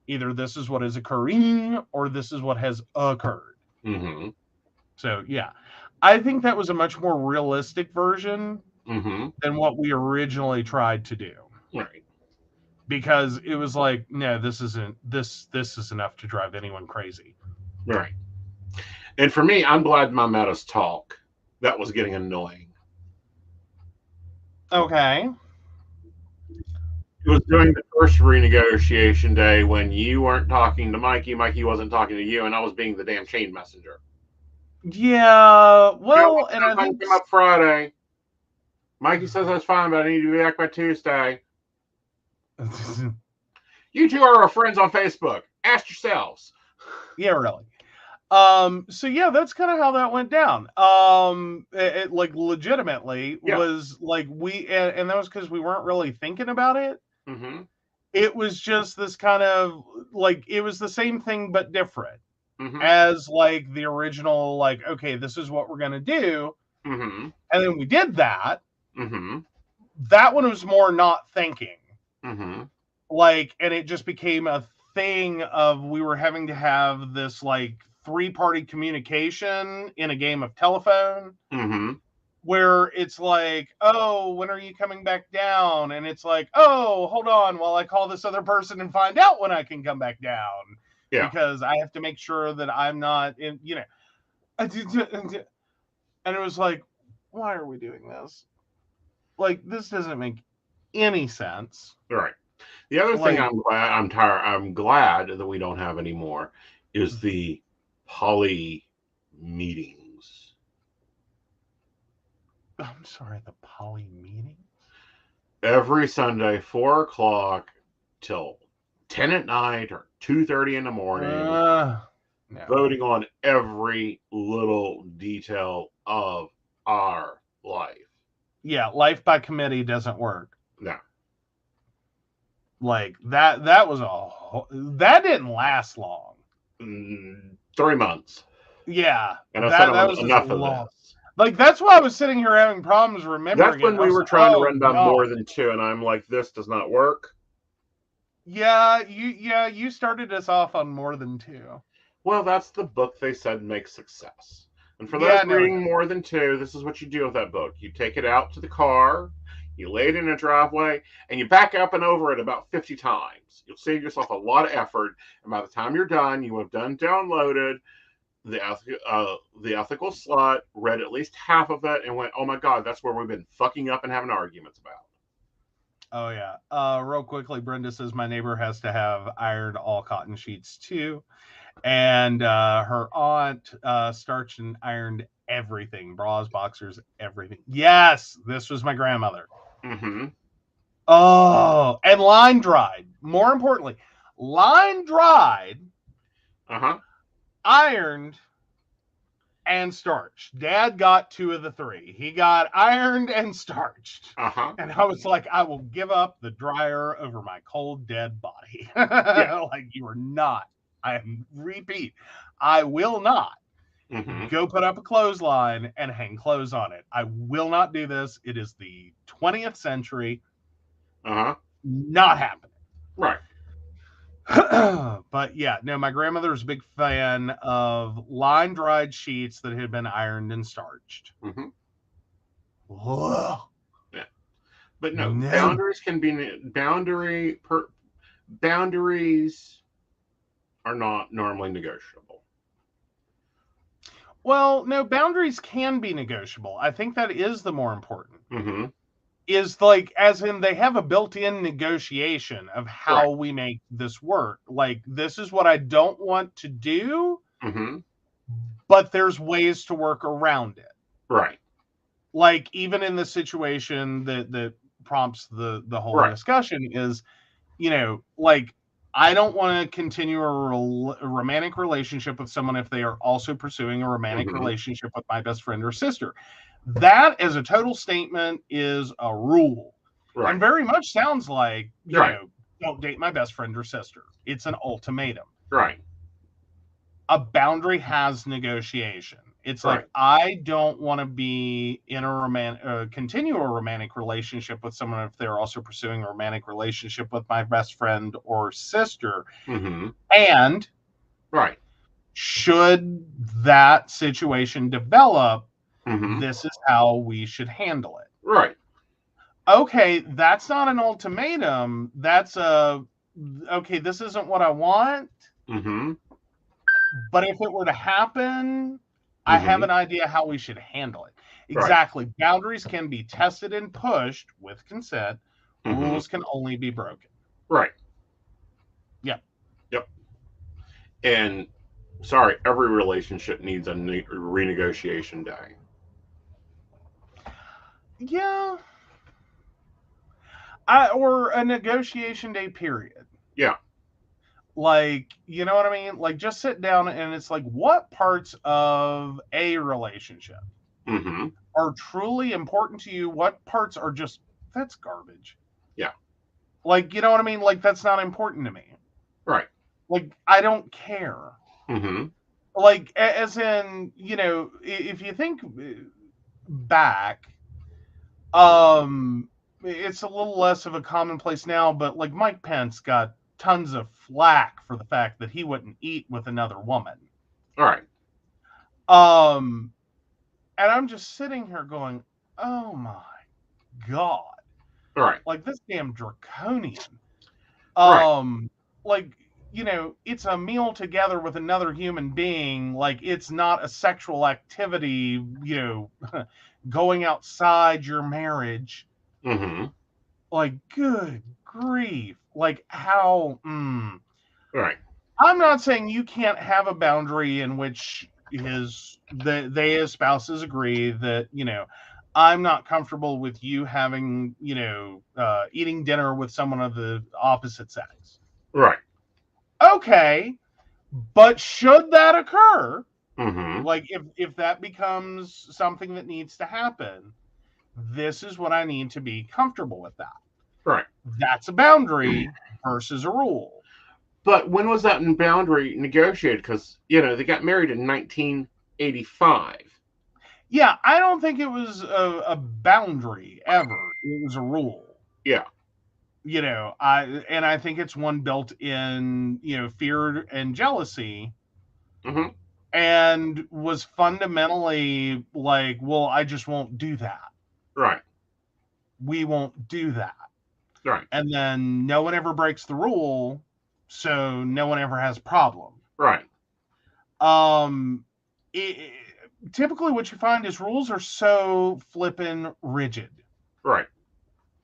Either this is what is occurring or this is what has occurred. Mm-hmm. So, yeah. I think that was a much more realistic version Mm-hmm. than what we originally tried to do. Right. Because it was like, no, this is enough to drive anyone crazy. Right. And for me, I'm glad my Metas talk. That was getting annoying. Okay. It was during the first renegotiation day when you weren't talking to Mikey, Mikey wasn't talking to you, and I was being the damn chain messenger. Yeah, well, and I I think come up Friday. Mikey says that's fine, but I need to be back by Tuesday. You two are our friends on Facebook. Ask yourselves. Yeah, really. So yeah, that's kind of how that went down. It like legitimately was like and that was because we weren't really thinking about it. Mm-hmm. It was just this kind of like, it was the same thing but different. Mm-hmm. As like the original, like, okay, this is what we're gonna do. Mm-hmm. And then we did that. Mm-hmm. That one was more not thinking. Mm-hmm. Like, and it just became a thing of, we were having to have this like 3-party communication in a game of telephone. Mm-hmm. Where it's like, oh, when are you coming back down? And it's like, oh, hold on while I call this other person and find out when I can come back down. Yeah. Because I have to make sure that I'm not in, and it was like, why are we doing this? Like, this doesn't make any sense. Right. The other thing I'm glad that we don't have anymore is the poly meetings. I'm sorry, the poly meeting? Every Sunday, 4 o'clock till 10 at night or 2:30 in the morning. No. Voting on every little detail of our life. Yeah, life by committee doesn't work. No. Like, that that didn't last long. 3 months. Yeah. And that was enough of this. Like, that's why I was sitting here having problems remembering. That's when we were trying to run by more than 2, and I'm like, this does not work. Yeah, you started us off on more than 2. Well, that's the book they said makes success. And for those reading more than 2, this is what you do with that book. You take it out to the car, you lay it in a driveway, and you back up and over it about 50 times. You'll save yourself a lot of effort, and by the time you're done, you have downloaded the ethical slut, read at least half of it, and went, oh my God, that's where we've been fucking up and having arguments about. Oh, yeah. Real quickly, Brenda says, my neighbor has to have ironed all cotton sheets too. And her aunt starched and ironed everything. Bras, boxers, everything. Yes, this was my grandmother. Mm-hmm. Oh, and line dried. More importantly, line dried. Uh-huh. Ironed and starched. Dad got 2 of the 3. He got ironed and starched. Uh-huh. And I was like, I will give up the dryer over my cold, dead body. Yeah. Like, you are not. Repeat, I will not go put up a clothesline and hang clothes on it. I will not do this. It is the 20th century. Uh-huh. Not happening. Right. But yeah, no, my grandmother's a big fan of line dried sheets that had been ironed and starched. Mm-hmm. Whoa. Yeah. But no, boundaries can be boundaries are not normally negotiable. Well, no, boundaries can be negotiable. I think that is the more important. Mm-hmm. is like, as in they have a built-in negotiation of how Right. we make this work. Like, this is what I don't want to do, Mm-hmm. but there's ways to work around it. Right. Like, even in the situation that prompts the whole Right. discussion is, you know, like, I don't want to continue a romantic relationship with someone if they are also pursuing a romantic Mhm. relationship with my best friend or sister. That, as a total statement, is a rule. Right. And very much sounds like, you Right. know, don't date my best friend or sister. It's an ultimatum. Right. A boundary has negotiation. It's Right. like, I don't want to be in a continue a romantic relationship with someone if they're also pursuing a romantic relationship with my best friend or sister. Mm-hmm. And Right. should that situation develop, Mm-hmm. this is how we should handle it. Right. Okay, that's not an ultimatum. That's okay, this isn't what I want. Mm-hmm. But if it were to happen, I have an idea how we should handle it. Exactly. Right. Boundaries can be tested and pushed with consent. Mm-hmm. Rules can only be broken. Right. Yep. Yep. And sorry, every relationship needs a renegotiation day. Yeah. Or a negotiation day period. Yeah. Like, you know what I mean? Like, just sit down and it's like, what parts of a relationship Mm-hmm. are truly important to you? What parts are just, that's garbage? Yeah. Like, you know what I mean? Like, that's not important to me. Right. Like, I don't care. Mm-hmm. Like, as in, you know, if you think back, it's a little less of a commonplace now, but like Mike Pence got tons of flack for the fact that he wouldn't eat with another woman. All right. And I'm just sitting here going, oh my God. All right. Like, this damn draconian. Right. Like, you know, it's a meal together with another human being. Like, it's not a sexual activity, you know, going outside your marriage. Mm-hmm. Like, good grief. Like, how? Right. I'm not saying you can't have a boundary in which they as spouses agree that, you know, I'm not comfortable with you having, you know, eating dinner with someone of the opposite sex. Right. Okay. But should that occur, mm-hmm. like if that becomes something that needs to happen, this is what I need to be comfortable with that. Right. That's a boundary versus a rule. But when was that boundary negotiated? Because, you know, they got married in 1985. Yeah, I don't think it was a boundary ever. It was a rule. Yeah. You know, I think it's one built in, you know, fear and jealousy. Mm-hmm. And was fundamentally like, well, I just won't do that. Right. We won't do that. Right. And then no one ever breaks the rule, so no one ever has a problem. Right. Typically what you find is rules are so flippin' rigid. Right.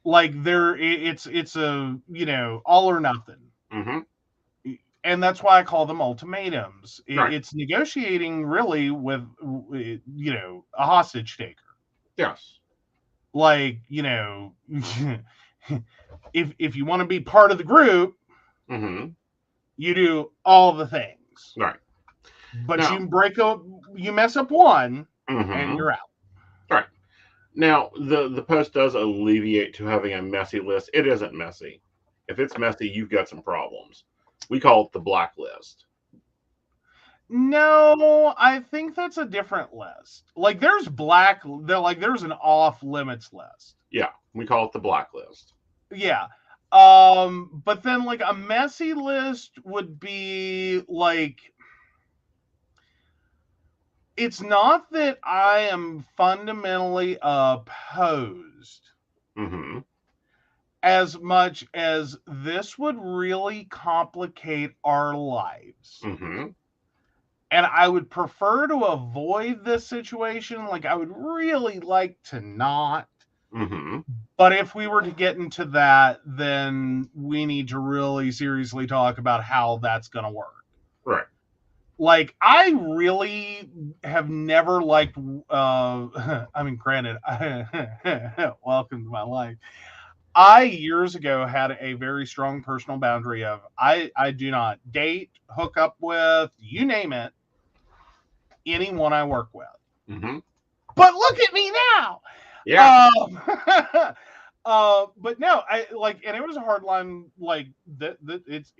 Like it's a, you know, all or nothing. Mm-hmm. And that's why I call them ultimatums. Right. It's negotiating really with, you know, a hostage taker. Yes. Like, you know, if you want to be part of the group, mm-hmm. you do all the things. Right. But now, you mess up one, mm-hmm. and you're out. Right. Now, the post does alleviate to having a messy list. It isn't messy. If it's messy, you've got some problems. We call it the blacklist. No, I think that's a different list. Like, there's an off limits list. Yeah, we call it the blacklist. Yeah. But then, like, a messy list would be like, it's not that I am fundamentally opposed, mm-hmm. as much as this would really complicate our lives. Mm-hmm. And I would prefer to avoid this situation. Like, I would really like to not. Mm-hmm. But if we were to get into that, then we need to really seriously talk about how that's going to work. Right. Like, I really have never liked, I mean, granted, welcome to my life. I, years ago, had a very strong personal boundary of, I do not date, hook up with, you name it, anyone I work with. Mm-hmm. But look at me now! Yeah. But no, I like, and it was a hard line. Like that, it's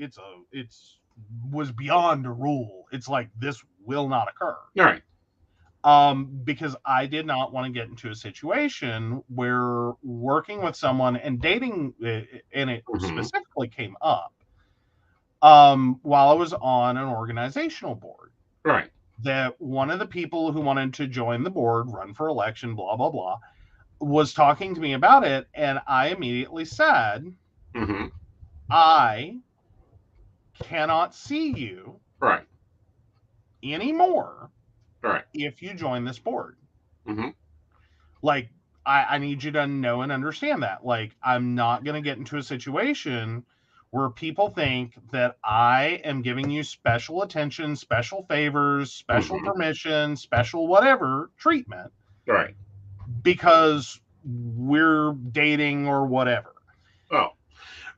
was beyond a rule. It's like, this will not occur. All right. Because I did not want to get into a situation where working with someone and dating, and it specifically came up, while I was on an organizational board. Right. That one of the people who wanted to join the board, run for election, blah, blah, blah, was talking to me about it, and I immediately said, I cannot see you anymore if you join this board. Like, I need you to know and understand that. Like, I'm not going to get into a situation where people think that I am giving you special attention, special favors, special permission, special whatever treatment. Right. Because we're dating or whatever. Oh,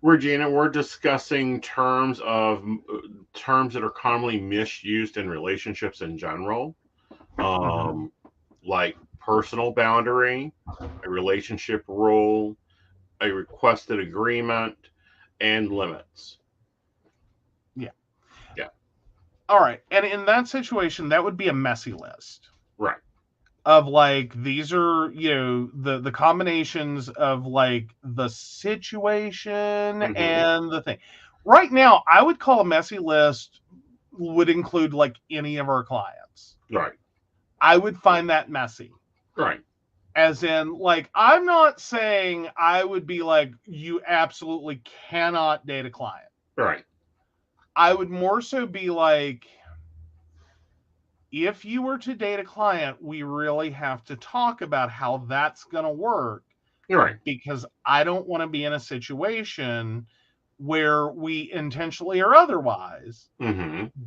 Regina, we're discussing terms that are commonly misused in relationships in general, like personal boundary, a relationship rule, a requested agreement, and limits. Yeah. All right, and in that situation, that would be a messy list. Right. Of like, these are, the combinations of like the situation and the thing. Right now, I would call a messy list would include like any of our clients. Right. I would find that messy. Right. As in, like, I'm not saying I would be like, you absolutely cannot date a client. Right. I would more so be like, if you were to date a client, we really have to talk about how that's going to work. Right. Because I don't want to be in a situation where we intentionally or otherwise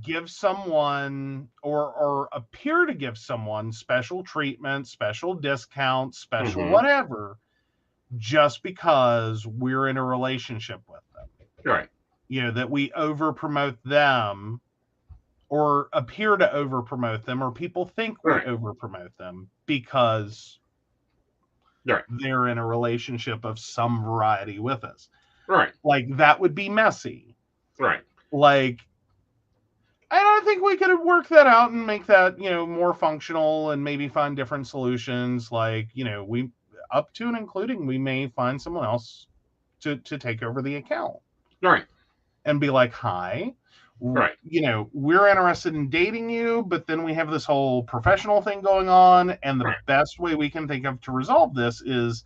give someone or appear to give someone special treatment, special discounts, special whatever, just because we're in a relationship with them. Right. That we over promote them or appear to over promote them, or people think we over promote them because they're in a relationship of some variety with us. Right. Like, that would be messy. Right. Like, and I think we could work that out and make that, more functional and maybe find different solutions. Like, we, up to and including, we may find someone else to take over the account. Right. And be like, hi. Right. We're interested in dating you, but then we have this whole professional thing going on. And the best way we can think of to resolve this is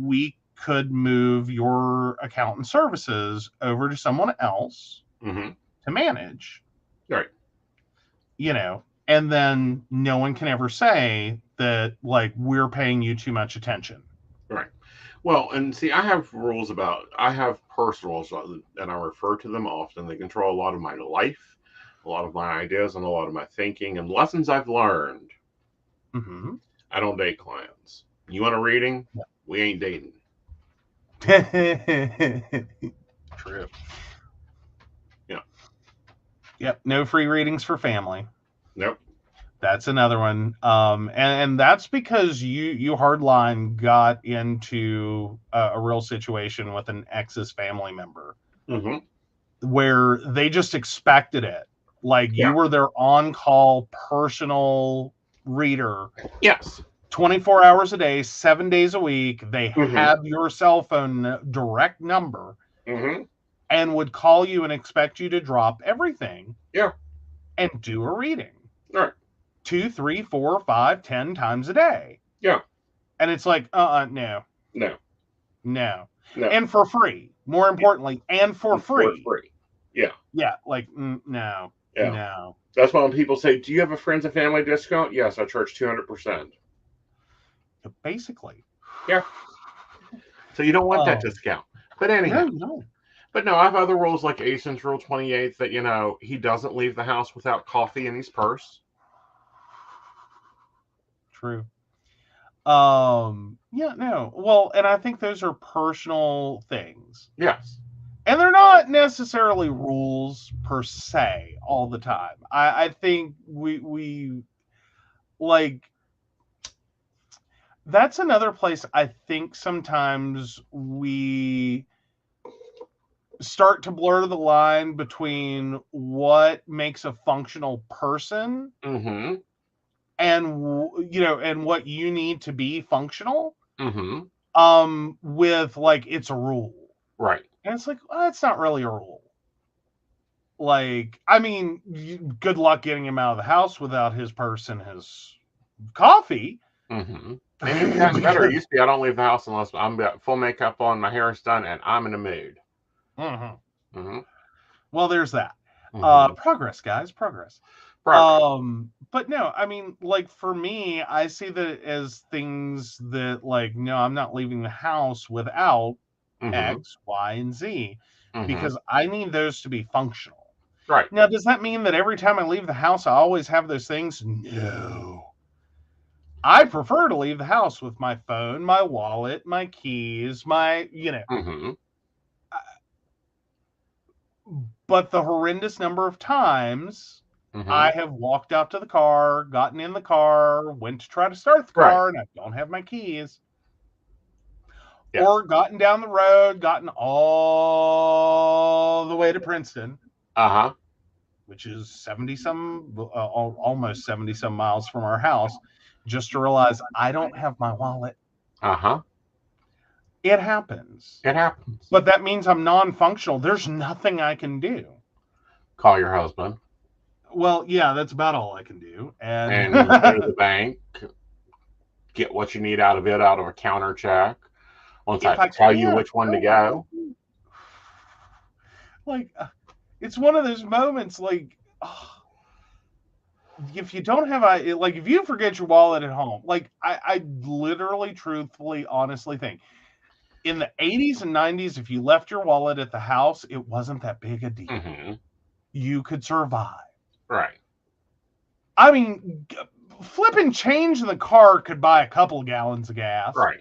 we could move your account and services over to someone else to manage. Right. And then no one can ever say that, like, we're paying you too much attention. Right. Well, and see, I have personal rules, and I refer to them often. They control a lot of my life, a lot of my ideas, and a lot of my thinking and lessons I've learned. I don't date clients. You want a reading? Yeah. We ain't dating. True. Yeah. Yep. No free readings for family. Nope. That's another one. And that's because you hardline got into a real situation with an ex's family member where they just expected it. Like, you were their on-call personal reader. Yes. 24 hours a day, 7 days a week. They have your cell phone direct number and would call you and expect you to drop everything. Yeah. And do a reading. Right. 2, 3, 4, 5, 10 times a day. Yeah. And it's like, no. And for free. More importantly, and for free. Yeah. Yeah. Like, no. Yeah. No. That's why when people say, do you have a friends and family discount? Yes, I charge 200%. Basically. Yeah. So you don't want that discount. But anyhow. No, you don't. But no, I have other rules like Aeson's Rule 28 that, he doesn't leave the house without coffee in his purse. True. Yeah, no. Well, and I think those are personal things. Yes. And they're not necessarily rules per se all the time. I think we like that's another place I think sometimes we start to blur the line between what makes a functional person Mm-hmm. and and what you need to be functional. Mm-hmm. With like it's a rule. Right. And it's like, well, it's not really a rule. Like, I mean, good luck getting him out of the house without his purse and his coffee. Mm-hmm. And it's gotten better. It used to be I don't leave the house unless I'm got full makeup on, my hair is done, and I'm in a mood. Mm-hmm. Mm-hmm. Well, there's that. Mm-hmm. Progress, guys, progress. Progress. But no, I mean, like for me, I see that as things that like, no, I'm not leaving the house without X, Y, and Z because I need those to be functional. Right. Now, does that mean that every time I leave the house, I always have those things? No. I prefer to leave the house with my phone, my wallet, my keys, my, But the horrendous number of times I have walked out to the car, gotten in the car, went to try to start the car, and I don't have my keys. Yes. Or gotten down the road, gotten all the way to Princeton. Which is 70-some, almost 70-some miles from our house, just to realize I don't have my wallet. It happens. It happens. But that means I'm non-functional. There's nothing I can do. Call your husband. Well, yeah, that's about all I can do. And go to the bank, get what you need out of a counter check. Once I tell you which one to go. Like, it's one of those moments, like, if you don't have if you forget your wallet at home, like, I literally, truthfully, honestly think in the 80s and 90s, if you left your wallet at the house, it wasn't that big a deal. You could survive. Right. I mean, flipping change in the car could buy a couple of gallons of gas. Right.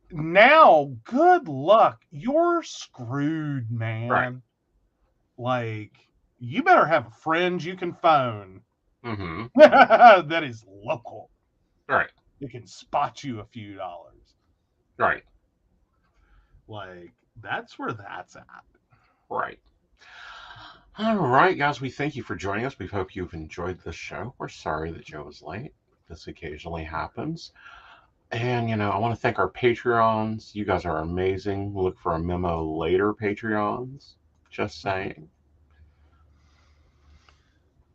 Now, good luck. You're screwed, man. Right. Like, you better have a friend you can phone Mm-hmm. that is local. Right. It can spot you a few dollars. Right. Like, that's where that's at. Right. All right, guys, we thank you for joining us. We hope you've enjoyed the show. We're sorry that Joe was late. This occasionally happens. And, I want to thank our Patreons. You guys are amazing. Look for a memo later, Patreons. Just saying.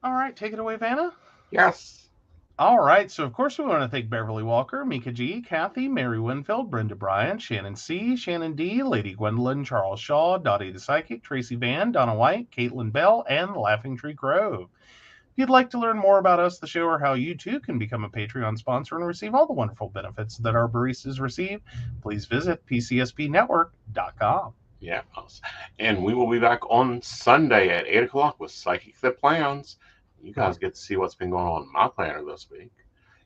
All right, take it away, Vanna. Yes. All right, so of course we want to thank Beverly Walker, Mika G, Kathy, Mary Winfield, Brenda Bryan, Shannon C, Shannon D, Lady Gwendolyn, Charles Shaw, Dottie the Psychic, Tracy Van, Donna White, Caitlin Bell, and the Laughing Tree Grove. If you'd like to learn more about us, the show, or how you too can become a Patreon sponsor and receive all the wonderful benefits that our baristas receive, please visit PCSPnetwork.com. Yeah, and we will be back on Sunday at 8 o'clock with Psychic That Plans. You guys get to see what's been going on in my planner this week.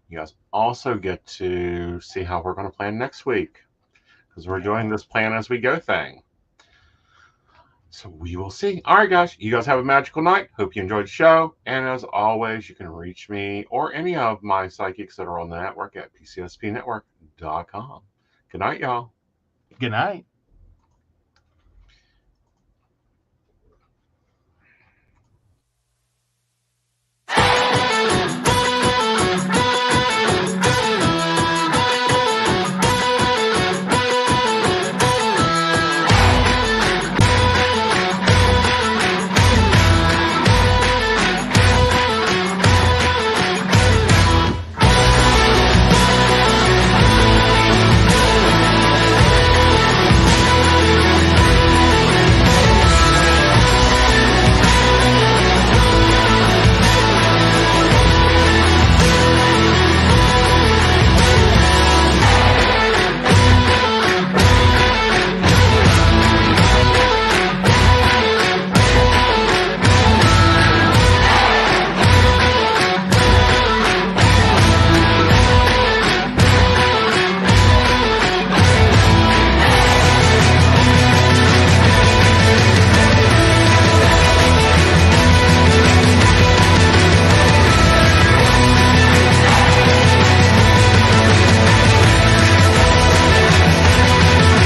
You guys also get to see how we're going to plan next week because we're doing this plan as we go thing. So we will see. All right, guys. You guys have a magical night. Hope you enjoyed the show. And as always, you can reach me or any of my psychics that are on the network at PCSPnetwork.com. Good night, y'all. Good night.